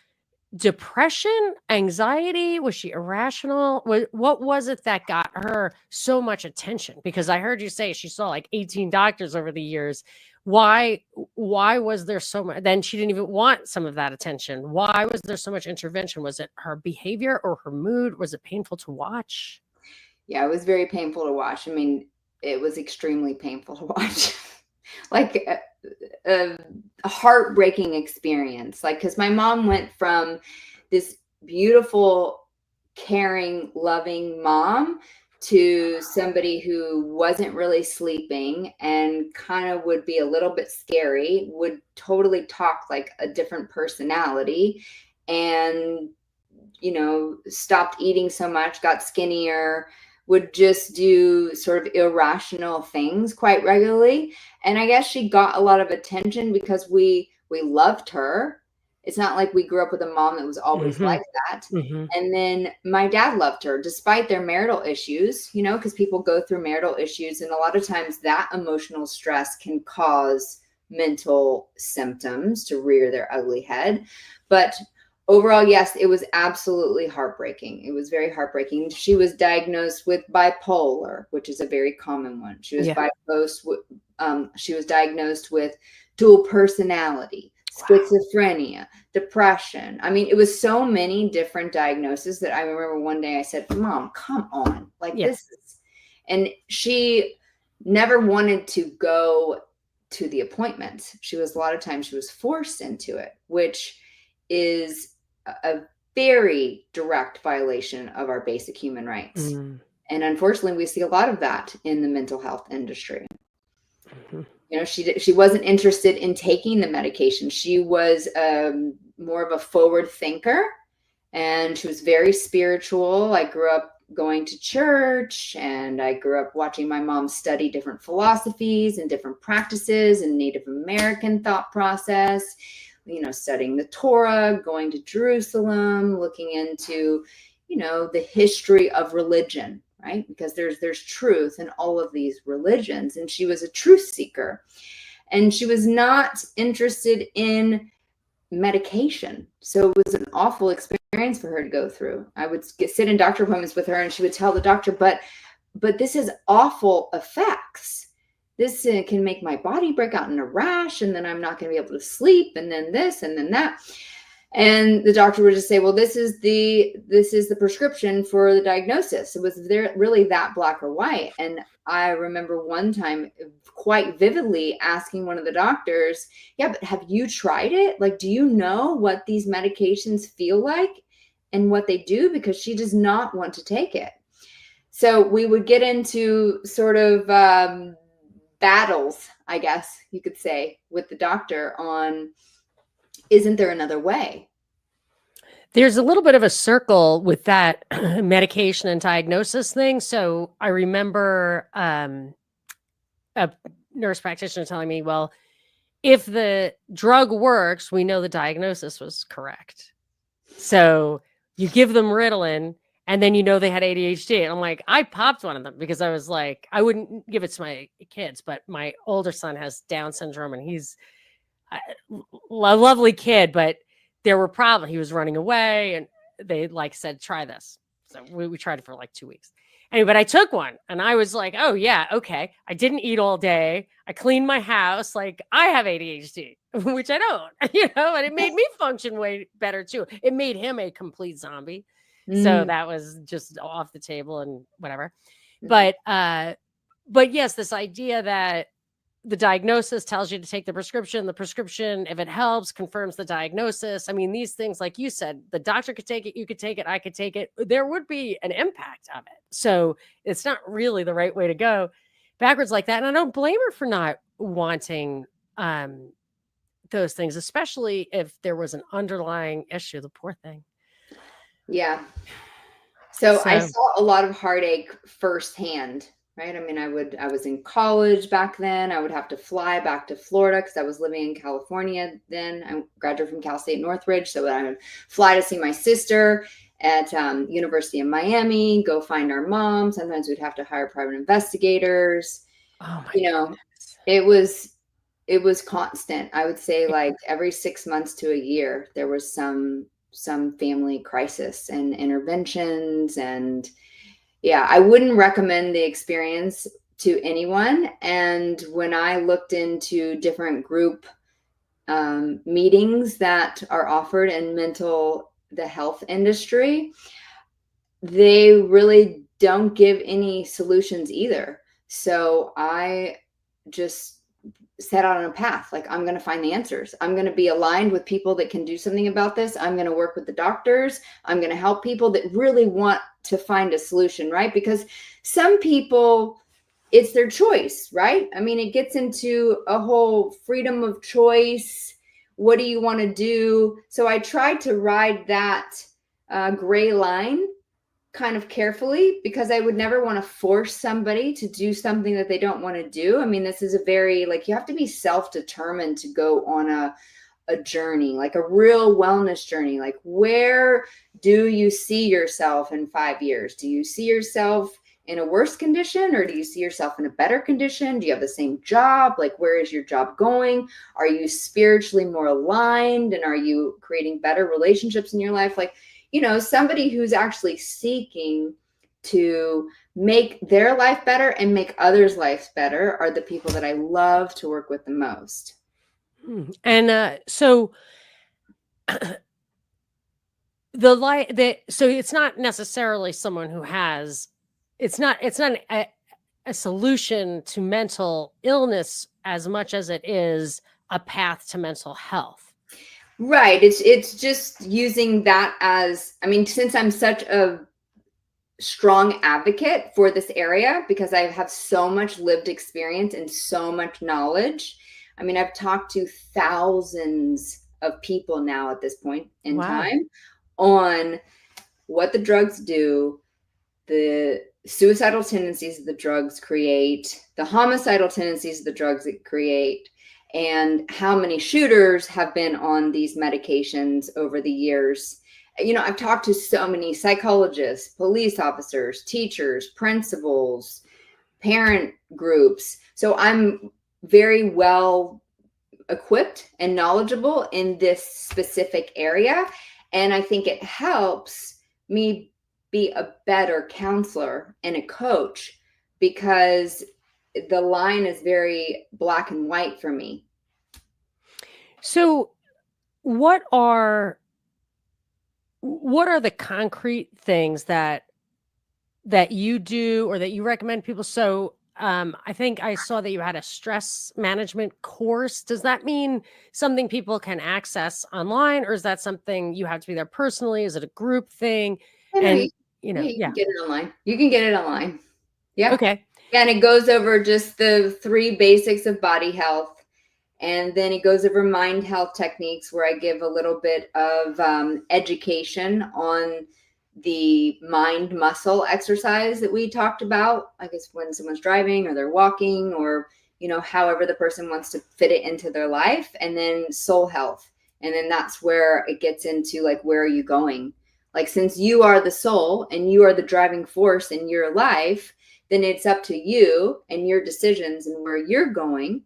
depression, anxiety? Was she irrational? What was it that got her so much attention? Because I heard you say she saw like 18 doctors over the years. Why was there so much? Then she didn't even want some of that attention. Why was there so much intervention? Was it her behavior or her mood? Was it painful to watch? Yeah, it was very painful to watch. I mean, it was extremely painful to watch. Like a heartbreaking experience. Like, because my mom went from this beautiful, caring, loving mom to somebody who wasn't really sleeping and kind of would be a little bit scary, would totally talk like a different personality, and stopped eating so much, got skinnier, would just do sort of irrational things quite regularly. And I guess she got a lot of attention because we loved her. It's not like we grew up with a mom that was always Hmm. like that. Hmm. And then my dad loved her despite their marital issues, because people go through marital issues, and a lot of times that emotional stress can cause mental symptoms to rear their ugly head. But overall, yes, it was absolutely heartbreaking. It was very heartbreaking. She was diagnosed with bipolar, which is a very common one. Yeah. She was diagnosed with dual personality, Wow. schizophrenia, depression. I mean, it was so many different diagnoses that I remember one day I said, "Mom, come on. Like, Yeah. this is," and she never wanted to go to the appointments. A lot of times she was forced into it, which is a very direct violation of our basic human rights. Mm. And unfortunately, we see a lot of that in the mental health industry. Mhm. She wasn't interested in taking the medication. She was more of a forward thinker, and she was very spiritual. I grew up going to church, and I grew up watching my mom study different philosophies and different practices and Native American thought process. studying the Torah, going to Jerusalem, looking into, the history of religion, right? Because there's truth in all of these religions. And she was a truth seeker. And she was not interested in medication. So it was an awful experience for her to go through. I would sit in doctor appointments with her, and she would tell the doctor, but this has awful effects. This can make my body break out in a rash, and then I'm not going to be able to sleep, and then this, and then that. And the doctor would just say, well, this is the prescription for the diagnosis. It was really that black or white. And I remember one time quite vividly asking one of the doctors, yeah, but have you tried it? Like, do you know what these medications feel like and what they do? Because she does not want to take it. So we would get into sort of battles, I guess you could say, with the doctor on, isn't there another way? There's a little bit of a circle with that medication and diagnosis thing. So I remember a nurse practitioner telling me, well, if the drug works, we know the diagnosis was correct. So you give them Ritalin, and then they had ADHD. And I'm like, I popped one of them because I was like, I wouldn't give it to my kids, but my older son has Down syndrome, and he's a lovely kid, but there were problems. He was running away, and they said, try this. So we tried it for 2 weeks. Anyway, but I took one, and I was like, oh yeah, okay. I didn't eat all day. I cleaned my house. I have ADHD, which I don't, and it made me function way better too. It made him a complete zombie. So that was just off the table and whatever. But yes, this idea that the diagnosis tells you to take the prescription, if it helps, confirms the diagnosis. I mean, these things, like you said, the doctor could take it, you could take it, I could take it. There would be an impact of it. So it's not really the right way to go backwards like that. And I don't blame her for not wanting those things, especially if there was an underlying issue, the poor thing. Yeah. So I saw a lot of heartache firsthand, right? I mean, I was in college back then. I would have to fly back to Florida because I was living in California then. I graduated from Cal State Northridge. So I would fly to see my sister at University of Miami, go find our mom. Sometimes we'd have to hire private investigators. Oh my goodness. It was constant. I would say every 6 months to a year, there was some family crisis and interventions. And yeah, I wouldn't recommend the experience to anyone. And when I looked into different group meetings that are offered in the health industry, they really don't give any solutions either. So I just set out on a path. I'm going to find the answers. I'm going to be aligned with people that can do something about this. I'm going to work with the doctors. I'm going to help people that really want to find a solution, right? Because some people, it's their choice, right? I mean, it gets into a whole freedom of choice. What do you want to do? So I tried to ride that gray line kind of carefully, because I would never want to force somebody to do something that they don't want to do. I mean, this is a very, you have to be self-determined to go on a journey, a real wellness journey. Where do you see yourself in 5 years? Do you see yourself in a worse condition, or do you see yourself in a better condition? Do you have the same job? Where is your job going? Are you spiritually more aligned, and are you creating better relationships in your life? Somebody who's actually seeking to make their life better and make others' lives better are the people that I love to work with the most. And so so it's not necessarily someone who has, it's not a solution to mental illness as much as it is a path to mental health. Right. It's just using that as, I mean, since I'm such a strong advocate for this area, because I have so much lived experience and so much knowledge. I mean, I've talked to thousands of people now at this point in time on what the drugs do, the suicidal tendencies the drugs create, the homicidal tendencies the drugs create. and how many shooters have been on these medications over the years. I've talked to so many psychologists, police officers, teachers, principals, parent groups. So I'm very well equipped and knowledgeable in this specific area. And I think it helps me be a better counselor and a coach, because the line is very black and white for me. So what are the concrete things that you do or that you recommend people? So I think I saw that you had a stress management course. Does that mean something people can access online, or is that something you have to be there personally? Is it a group thing? And You can get it online. You can get it online. Yeah. Okay. And it goes over just the 3 basics of body health. And then it goes over mind health techniques, where I give a little bit of education on the mind muscle exercise that we talked about. I guess when someone's driving or they're walking, or, however the person wants to fit it into their life. And then soul health. And then that's where it gets into like, where are you going? Like, since you are the soul and you are the driving force in your life, then it's up to you and your decisions and where you're going.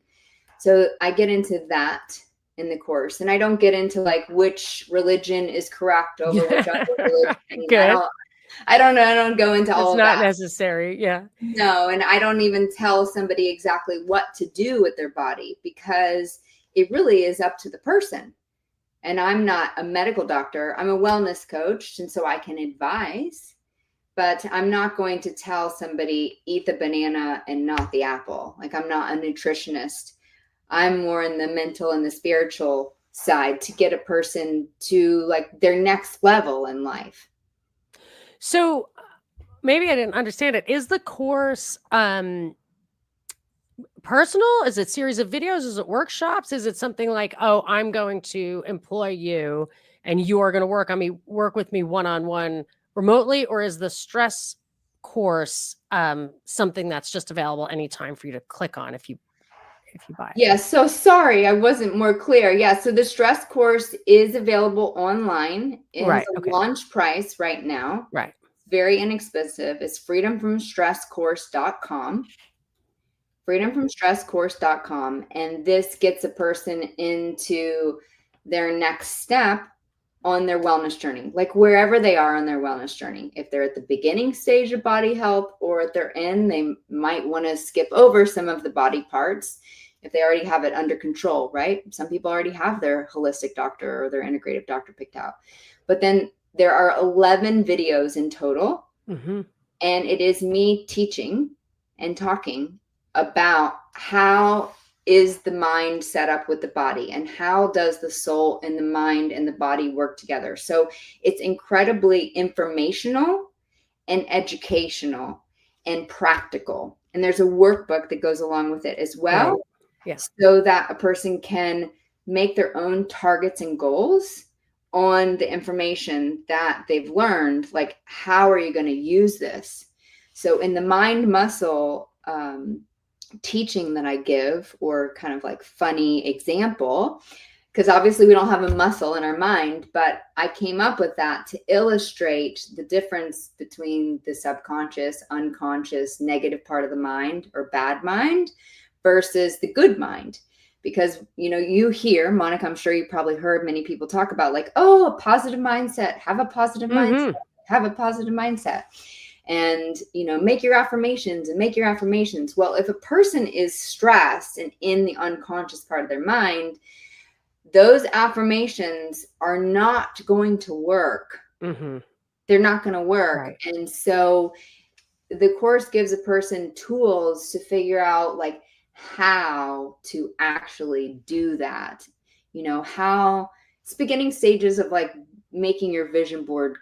So I get into that in the course, and I don't get into like which religion is correct over which other religion. Good. I don't go into all of that. It's not necessary. Yeah. No, and I don't even tell somebody exactly what to do with their body, because it really is up to the person. And I'm not a medical doctor. I'm a wellness coach, and so I can advise, but I'm not going to tell somebody eat the banana and not the apple. Like, I'm not a nutritionist. I'm more in the mental and the spiritual side to get a person to like their next level in life. So maybe I didn't understand it. Is the course personal? Is it series of videos? Is it workshops? Is it something like, oh, I'm going to employ you and you are going to work with me one-on-one remotely? Or is the stress course something that's just available anytime for you to click on if you buy it? Yeah, so sorry, I wasn't more clear. Yeah, so the stress course is available online. It's a launch price right now. Right. Very inexpensive. It's freedomfromstresscourse.com. freedomfromstresscourse.com. And this gets a person into their next step on their wellness journey, like wherever they are on their wellness journey. If they're at the beginning stage of body health, or at their end, they might want to skip over some of the body parts if they already have it under control, right? Some people already have their holistic doctor or their integrative doctor picked out. But then there are 11 videos in total. Mm-hmm. And it is me teaching and talking about how is the mind set up with the body, and how does the soul and the mind and the body work together. So it's incredibly informational and educational and practical. And there's a workbook that goes along with it as well. Right. Yeah. So that a person can make their own targets and goals on the information that they've learned. Like, how are you going to use this? So in the mind muscle teaching that I give, or kind of like funny example, because obviously we don't have a muscle in our mind, but I came up with that to illustrate the difference between the subconscious, unconscious, negative part of the mind or bad mind versus the good mind. Because, you hear, Monica, I'm sure you probably heard many people talk about like, oh, a positive mindset, have a positive mindset, have a positive mindset. And, make your affirmations and make your affirmations. Well, if a person is stressed and in the unconscious part of their mind, those affirmations are not going to work. Mm-hmm. They're not going to work. Right. And so the course gives a person tools to figure out like how to actually do that. How it's beginning stages of like making your vision board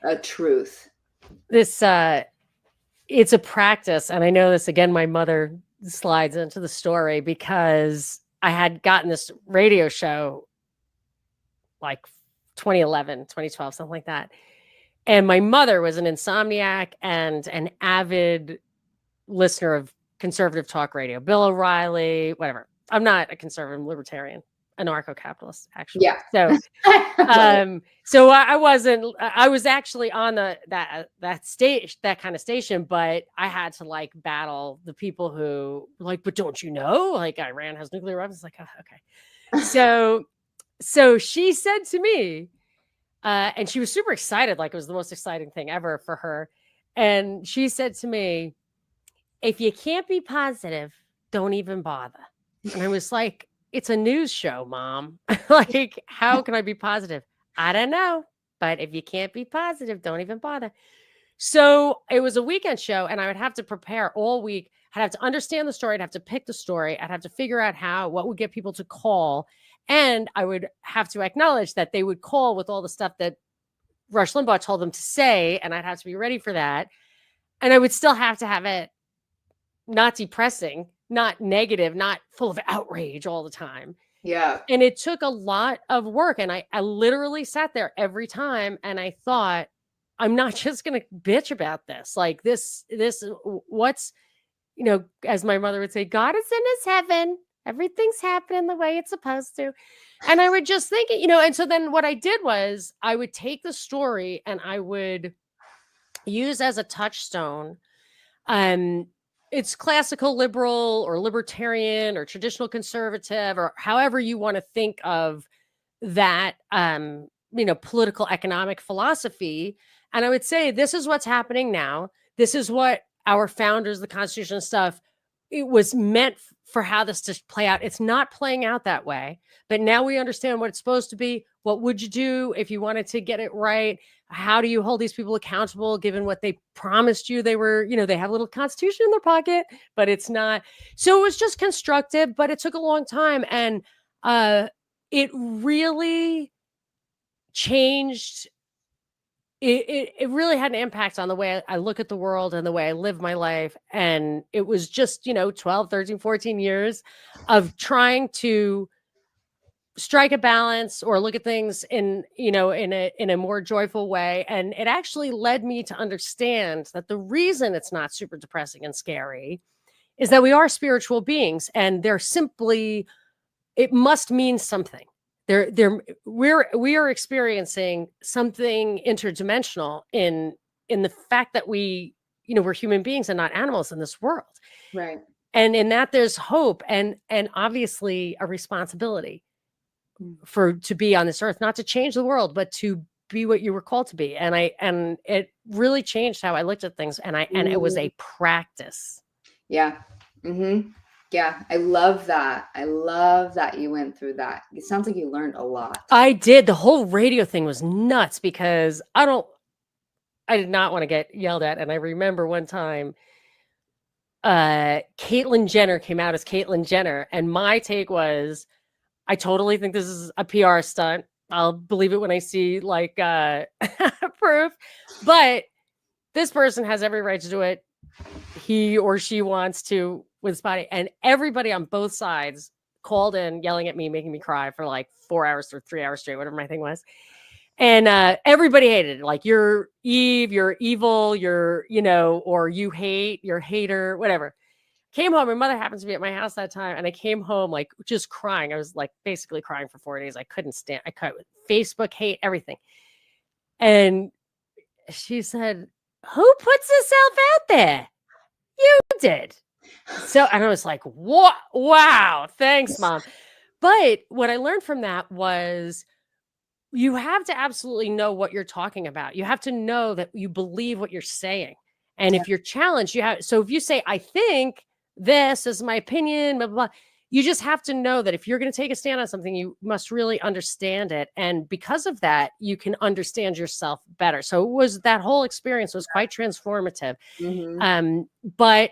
a truth. This it's a practice, and I know this again, my mother slides into the story, because I had gotten this radio show like 2011, 2012, something like that. And my mother was an insomniac and an avid listener of conservative talk radio, Bill O'Reilly, whatever. I'm not a conservative, I'm libertarian, anarcho-capitalist, actually. Yeah. So, Love it. so I wasn't. I was actually on that stage, that kind of station, but I had to like battle the people who like, but don't you know, like Iran has nuclear weapons? Like, oh, okay. So she said to me, and she was super excited, like it was the most exciting thing ever for her. And she said to me, if you can't be positive, don't even bother. And I was like, it's a news show, Mom. Like, how can I be positive? I don't know. But if you can't be positive, don't even bother. So it was a weekend show, and I would have to prepare all week. I'd have to understand the story. I'd have to pick the story. I'd have to figure out what would get people to call. And I would have to acknowledge that they would call with all the stuff that Rush Limbaugh told them to say. And I'd have to be ready for that. And I would still have to have it not depressing, not negative, not full of outrage all the time. Yeah. And it took a lot of work. And I literally sat there every time and I thought, I'm not just going to bitch about this. Like what's, as my mother would say, God is in his heaven. Everything's happening the way it's supposed to. And I would just think it, and so then what I did was I would take the story and I would use as a touchstone. It's classical liberal or libertarian or traditional conservative or however you want to think of that, political economic philosophy. And I would say, this is what's happening now. This is what our founders, the Constitution and stuff, it was meant for how this to play out. It's not playing out that way, but now we understand what it's supposed to be. What would you do if you wanted to get it right? How do you hold these people accountable given what they promised you? They were, they have a little constitution in their pocket, but it's not. So it was just constructive, but it took a long time. And it really changed. It really had an impact on the way I look at the world and the way I live my life. And it was just, 12, 13, 14 years of trying to strike a balance or look at things in a more joyful way. And it actually led me to understand that the reason it's not super depressing and scary is that we are spiritual beings, and it must mean something. We are experiencing something interdimensional in the fact that we're human beings and not animals in this world. Right. And in that there's hope and obviously a responsibility to be on this earth, not to change the world, but to be what you were called to be. And it really changed how I looked at things. And it was a practice. Yeah. Mm-hmm. Yeah. I love that. I love that you went through that. It sounds like you learned a lot. I did. The whole radio thing was nuts because I did not want to get yelled at. And I remember one time, Caitlyn Jenner came out as Caitlyn Jenner. And my take was, I totally think this is a PR stunt. I'll believe it when I see proof. But this person has every right to do it. He or she wants to with his body. And everybody on both sides called in, yelling at me, making me cry for like 4 hours or 3 hours straight, whatever my thing was. And everybody hated it. Like, you're Eve, you're evil, you're, or you hate, you're a hater, whatever. Came home. My mother happens to be at my house that time. And I came home like just crying. I was like basically crying for 4 days. I couldn't stand. I cut Facebook hate, everything. And she said, who puts herself out there? You did. So, and I was like, what? Wow. Thanks, Mom. But what I learned from that was you have to absolutely know what you're talking about. You have to know that you believe what you're saying. And if you're challenged, so if you say, I think this is my opinion, blah, blah, blah, you just have to know that if you're going to take a stand on something, you must really understand it. And because of that, you can understand yourself better. So that whole experience was quite transformative. Mm-hmm. But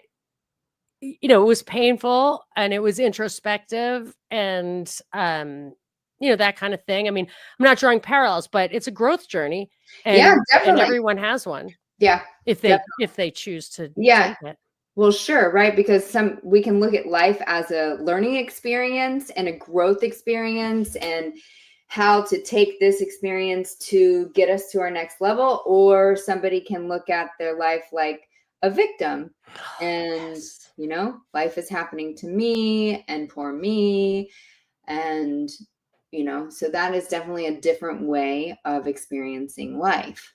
it was painful and it was introspective and, that kind of thing. I mean, I'm not drawing parallels, but it's a growth journey. And, yeah, definitely. And everyone has one. Yeah. If they choose to take it. Well, sure. Right. Because we can look at life as a learning experience and a growth experience and how to take this experience to get us to our next level. Or somebody can look at their life like a victim. And, Yes. life is happening to me and poor me. And, so that is definitely a different way of experiencing life.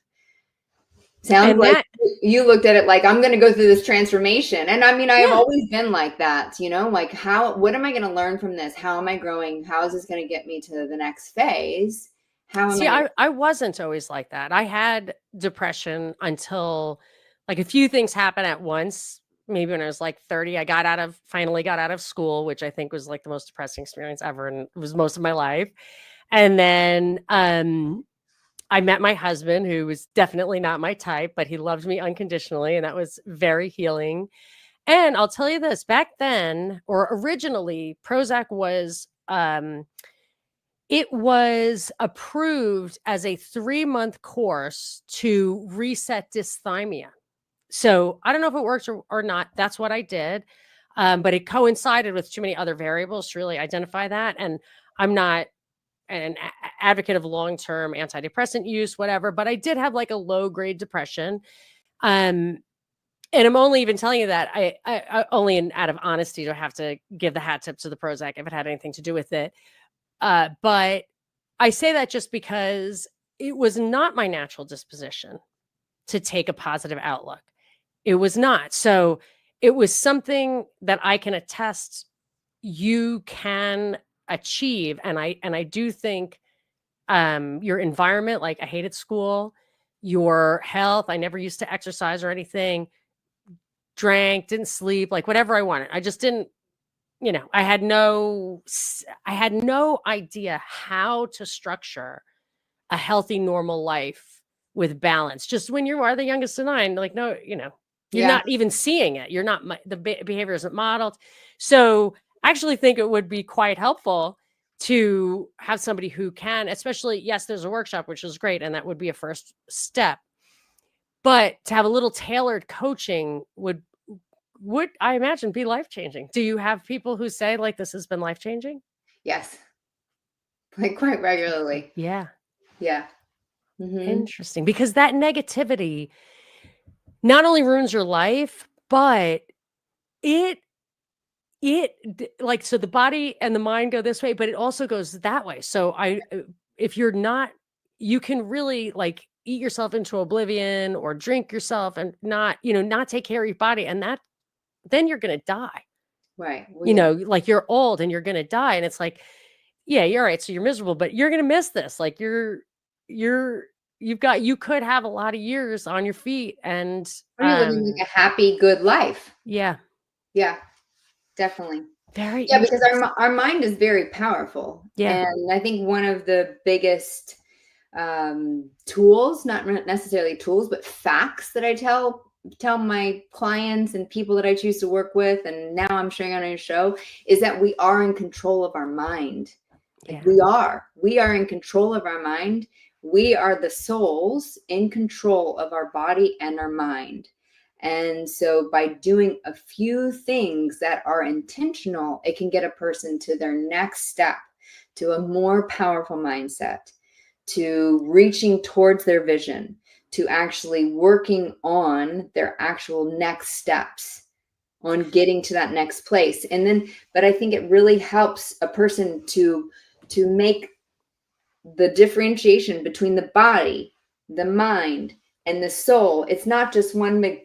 Sounds And like that, you looked at it like, I'm going to go through this transformation. And I mean, I have yeah. always been like that, like what am I going to learn from this? How am I growing? How is this going to get me to the next phase? How am I See, going I wasn't always like that. I had depression until like a few things happened at once. Maybe when I was like 30, finally got out of school, which I think was like the most depressing experience ever. And it was most of my life. And then I met my husband, who was definitely not my type, but he loved me unconditionally. And that was very healing. And I'll tell you this, back then, or originally, Prozac was it was approved as a 3-month course to reset dysthymia. So I don't know if it works or not. That's what I did. But it coincided with too many other variables to really identify that. And I'm not an advocate of long-term antidepressant use, whatever, but I did have like a low-grade depression. Um, and I'm only even telling you that I only out of honesty do I have to give the hat tip to the Prozac if it had anything to do with it. But I say that just because it was not my natural disposition to take a positive outlook. It was not. So it was something that I can attest you can achieve. And I do think your environment, like I hated school, your health, I never used to exercise or anything, drank, didn't sleep, like whatever I wanted. I just didn't, I had no idea how to structure a healthy, normal life with balance. Just when you are the youngest of 9, like, no, you're Yeah. not even seeing it. You're not, the behavior isn't modeled. So I actually think it would be quite helpful to have somebody who can, especially, yes, there's a workshop, which is great. And that would be a first step, but to have a little tailored coaching would I imagine be life-changing. Do you have people who say like this has been life-changing? Yes. Like quite regularly. Yeah. Yeah. Mm-hmm. Interesting. Because that negativity not only ruins your life, but it like, so the body and the mind go this way, but it also goes that way. So if you're not, you can really like eat yourself into oblivion or drink yourself and not take care of your body. And then you're going to die, Right. Well, yeah. like you're old and you're going to die. And it's like, yeah, you're right. So you're miserable, but you're going to miss this. Like you could have a lot of years on your feet and, Are you living like a happy, good life? yeah, Yeah, definitely. very Yeah, because interesting. our mind is very powerful. Yeah. And I think one of the biggest tools, not necessarily tools, but facts that I tell my clients and people that I choose to work with, and now I'm sharing on your show, is that we are in control of our mind. Like Yeah. we are in control of our mind. We are the souls in control of our body and our mind. And so by doing a few things that are intentional, it can get a person to their next step, to a more powerful mindset, to reaching towards their vision, to actually working on their actual next steps, on getting to that next place. And then, but I think it really helps a person to make the differentiation between the body, the mind, and the soul. It's not just one big,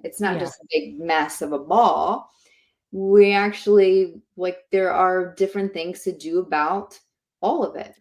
it's not Yeah. just a big mess of a ball. We actually, like, there are different things to do about all of it.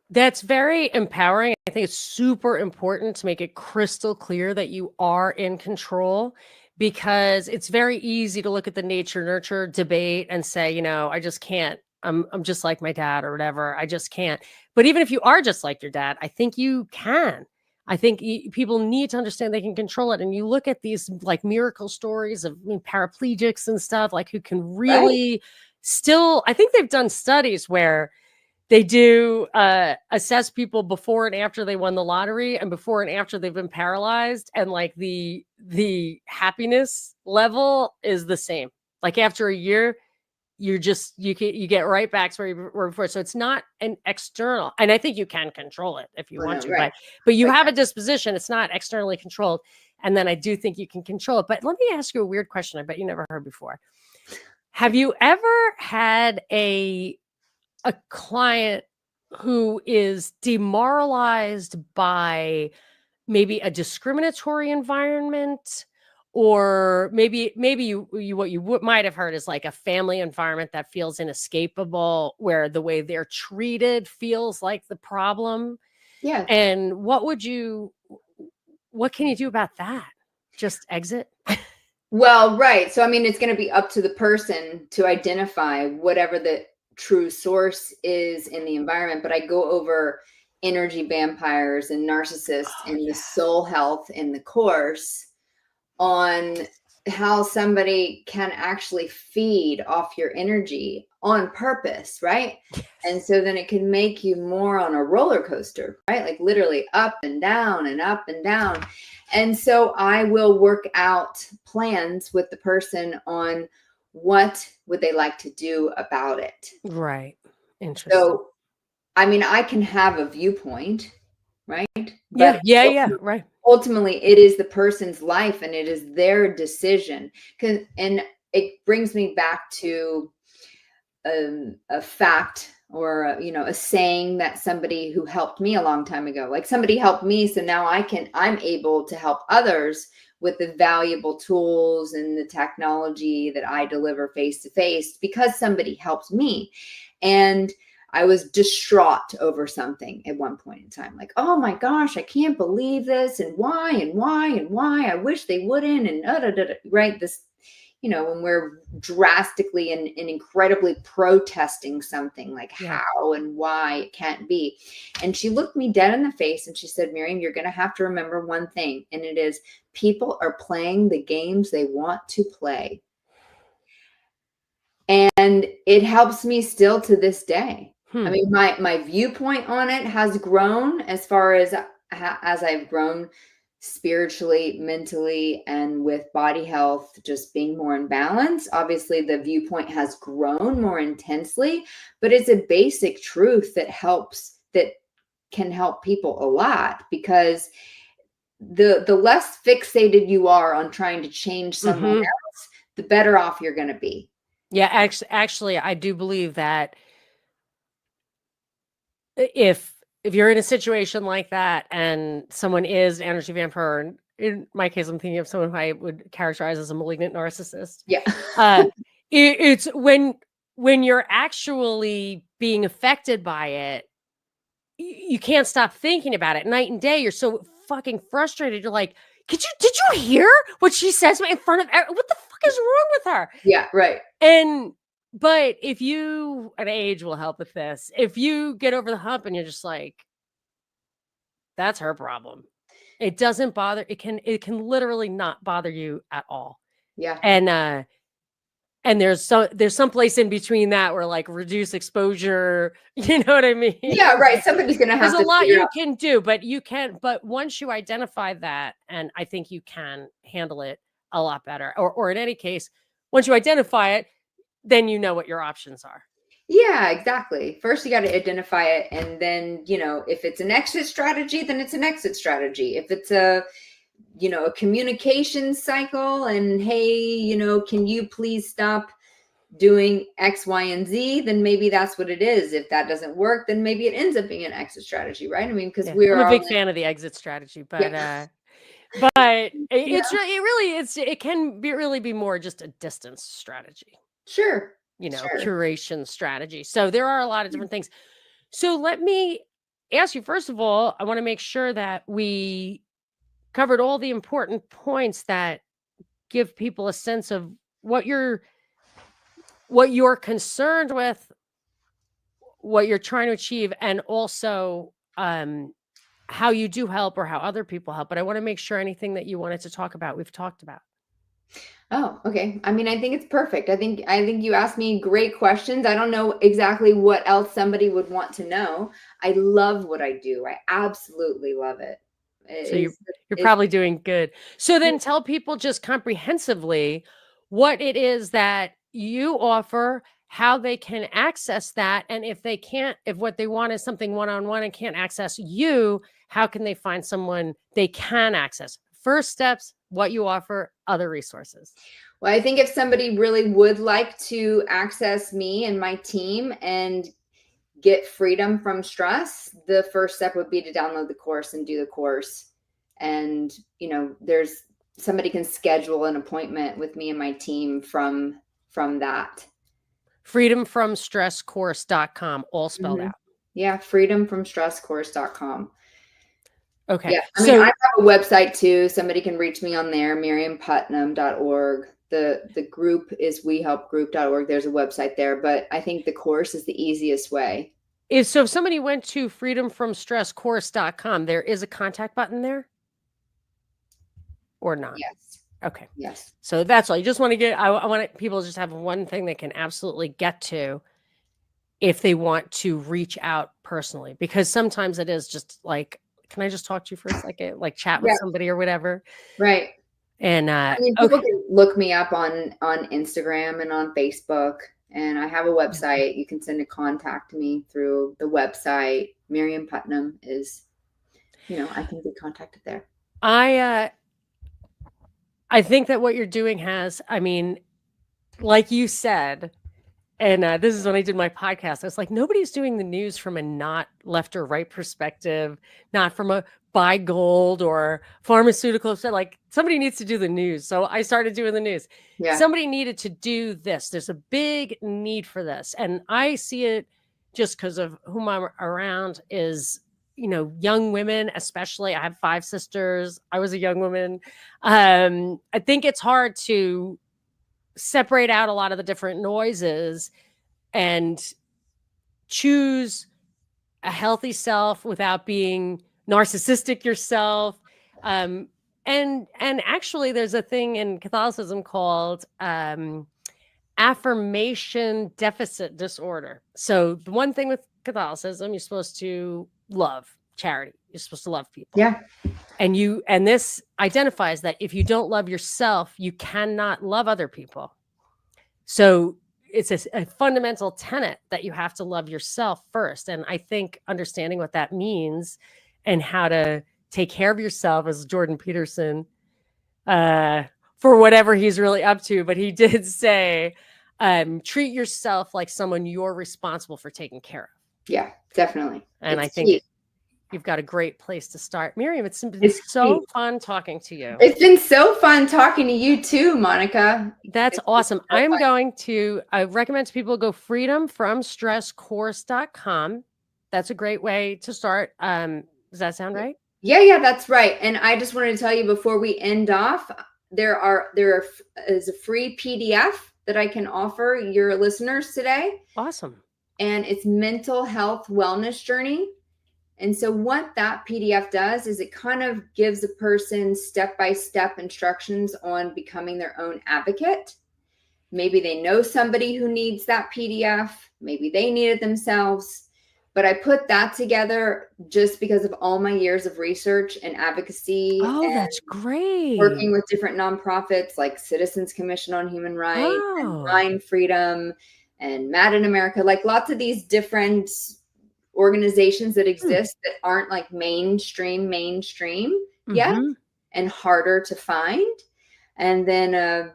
That's very empowering. I think it's super important to make it crystal clear that you are in control, because it's very easy to look at the nature nurture debate and say, I just can't. I'm just like my dad or whatever. I just can't. But even if you are just like your dad, I think you can. I think people need to understand they can control it. And you look at these like miracle stories of paraplegics and stuff, like who can Right? really still, I think they've done studies where they do assess people before and after they won the lottery and before and after they've been paralyzed, and like the happiness level is the same. Like after a year, you get right back to where you were before. So it's not an external, and I think you can control it if you Oh, want no, to, right. but you But have a disposition. It's not externally controlled. And then I do think you can control it. But let me ask you a weird question I bet you never heard before. Have you ever had a client who is demoralized by maybe a discriminatory environment, or maybe you what you might have heard is like a family environment that feels inescapable, where the way they're treated feels like the problem? Yeah. And what can you do about that? Just exit? Well, right. So, I mean, it's going to be up to the person to identify whatever the true source is in the environment. But I go over energy vampires and narcissists in the soul health in the course on how somebody can actually feed off your energy on purpose, right? And so then it can make you more on a roller coaster, right? Like literally up and down and up and down. And so I will work out plans with the person on what would they like to do about it. Right. Interesting. So, I mean, I can have a viewpoint, right? Yeah. Right. Ultimately, it is the person's life and it is their decision. And it brings me back to a fact, or a saying that somebody who helped me a long time ago. Like, somebody helped me, so now I'm able to help others with the valuable tools and the technology that I deliver face to face, because somebody helped me. And I was distraught over something at one point in time. Like, oh my gosh, I can't believe this. And why, and why, and why? I wish they wouldn't. And right. This, when we're drastically and incredibly protesting something, like how and why it can't be. And she looked me dead in the face and she said, Miriam, you're going to have to remember one thing. And it is, people are playing the games they want to play. And it helps me still to this day. I mean, my viewpoint on it has grown as far as I've grown spiritually, mentally, and with body health just being more in balance. Obviously, the viewpoint has grown more intensely, but it's a basic truth that can help people a lot, because the less fixated you are on trying to change someone else, the better off you're going to be. Yeah, actually, I do believe that if you're in a situation like that and someone is an energy vampire, and in my case, I'm thinking of someone who I would characterize as a malignant narcissist. Yeah. It's when you're actually being affected by it, you can't stop thinking about it night and day. You're so fucking frustrated. You're like, did you hear what she says in front of what the fuck is wrong with her? Yeah, right. But if you, an age will help with this, if you get over the hump and you're just like, that's her problem, it doesn't bother, it can literally not bother you at all. Yeah. And there's some place in between that where, like, reduce exposure, you know what I mean? Yeah, right. Somebody's gonna have to. There's a lot you can do, but once you identify that, and I think you can handle it a lot better, or in any case, once you identify it, then you know what your options are. Yeah, exactly. First, you got to identify it. And then, if it's an exit strategy, then it's an exit strategy. If it's a communication cycle and, hey, can you please stop doing X, Y, and Z, then maybe that's what it is. If that doesn't work, then maybe it ends up being an exit strategy, right? I mean, because I'm a big fan of the exit strategy, but it can really be more just a distance strategy. Sure. Curation strategy. So there are a lot of different things. So let me ask you, first of all, I want to make sure that we covered all the important points that give people a sense of what you're concerned with, what you're trying to achieve, and also how you do help or how other people help. But I want to make sure anything that you wanted to talk about, we've talked about. Oh, okay. I mean, I think it's perfect. I think you asked me great questions. I don't know exactly what else somebody would want to know. I love what I do. I absolutely love it. So you're probably doing good. So then tell people just comprehensively what it is that you offer, how they can access that, and if what they want is something one-on-one and can't access you, how can they find someone they can access? first steps, what you offer, other resources. Well, I think if somebody really would like to access me and my team and get freedom from stress, the first step would be to download the course and do the course. And, there's somebody can schedule an appointment with me and my team from that. freedomfromstresscourse.com, all spelled out. Yeah, freedomfromstresscourse.com. Okay. Yeah, I have a website too. Somebody can reach me on there, miriamputnam.org. The group is wehelpgroup.org. There's a website there, but I think the course is the easiest way. If somebody went to freedomfromstresscourse.com, there is a contact button there or not? Yes. Okay. Yes. So that's all. You just want to get, I want people to just have one thing they can absolutely get to if they want to reach out personally, because sometimes it is just like, can I just talk to you for a second? Like chat with somebody or whatever. Right. And people can look me up on Instagram and on Facebook, and I have a website. You can send a contact to me through the website. Miriam Putnam is, I can be contacted there. I think that what you're doing has, like you said, and this is when I did my podcast, I was like, nobody's doing the news from a not left or right perspective, not from a buy gold or pharmaceutical. So like somebody needs to do the news. So I started doing the news. Yeah. Somebody needed to do this. There's a big need for this. And I see it just because of whom I'm around is, young women, especially. I have 5 sisters. I was a young woman. I think it's hard to separate out a lot of the different noises and choose a healthy self without being narcissistic yourself. And actually there's a thing in Catholicism called affirmation deficit disorder. So the one thing with Catholicism, you're supposed to love charity. You're supposed to love people. Yeah. And this identifies that if you don't love yourself, you cannot love other people. So it's a fundamental tenet that you have to love yourself first. And I think understanding what that means and how to take care of yourself, as Jordan Peterson, for whatever he's really up to, but he did say, treat yourself like someone you're responsible for taking care of. Yeah, definitely. And I think you've got a great place to start. Miriam, it's been so fun talking to you. It's been so fun talking to you too, Monica. That's awesome. I am going to recommend to people go freedomfromstresscourse.com. That's a great way to start. Does that sound right? Yeah, that's right. And I just wanted to tell you before we end off, there is a free PDF that I can offer your listeners today. Awesome. And it's Mental Health Wellness Journey. And so what that PDF does is it kind of gives a person step-by-step instructions on becoming their own advocate. Maybe they know somebody who needs that PDF. Maybe they need it themselves. But I put that together just because of all my years of research and advocacy. Oh, that's great. Working with different nonprofits like Citizens Commission on Human Rights and Mind Freedom and Mad in America, like lots of these different organizations that exist that aren't like mainstream yet and harder to find. And then a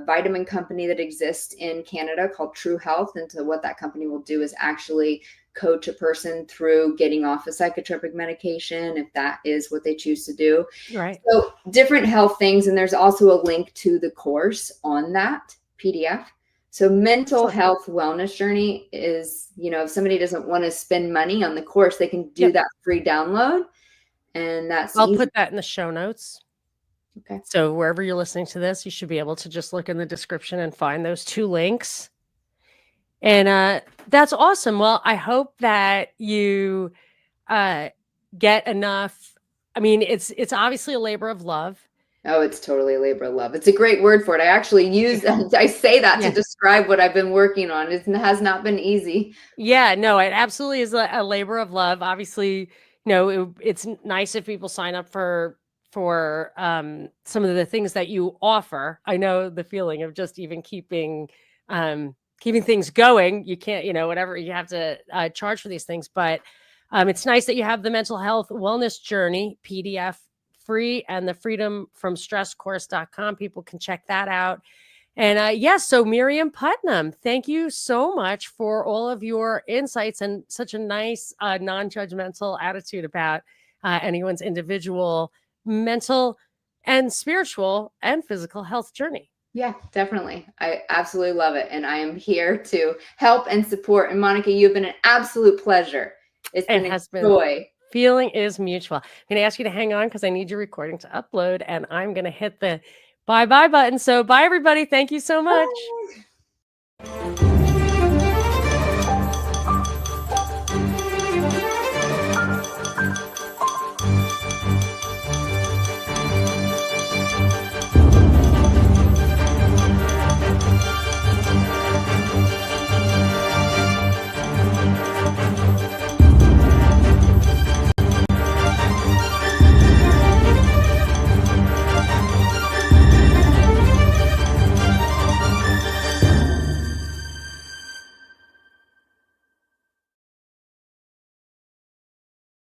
vitamin company that exists in Canada called True Health. And so what that company will do is actually coach a person through getting off a psychotropic medication, if that is what they choose to do. Right. So different health things. And there's also a link to the course on that PDF. So Mental Health Wellness Journey is, if somebody doesn't want to spend money on the course, they can do that free download. And I'll put that in the show notes. Okay. So wherever you're listening to this, you should be able to just look in the description and find those 2 links. And that's awesome. Well, I hope that you get enough. I mean, it's obviously a labor of love. Oh, it's totally a labor of love. It's a great word for it. I actually I say that to describe what I've been working on. It has not been easy. Yeah, no, it absolutely is a labor of love. Obviously, it's nice if people sign up for some of the things that you offer. I know the feeling of just even keeping things going. You can't, whatever, you have to charge for these things. But it's nice that you have the Mental Health Wellness Journey PDF free, and the freedomfromstresscourse.com. People can check that out. And yes, so Miriam Putnam, thank you so much for all of your insights and such a nice, non-judgmental attitude about anyone's individual mental and spiritual and physical health journey. Yeah, definitely. I absolutely love it. And I am here to help and support. And Monica, you've been an absolute pleasure. It's been a joy. Feeling is mutual. I'm going to ask you to hang on because I need your recording to upload, and I'm going to hit the bye-bye button. So bye, everybody. Thank you so much. Bye.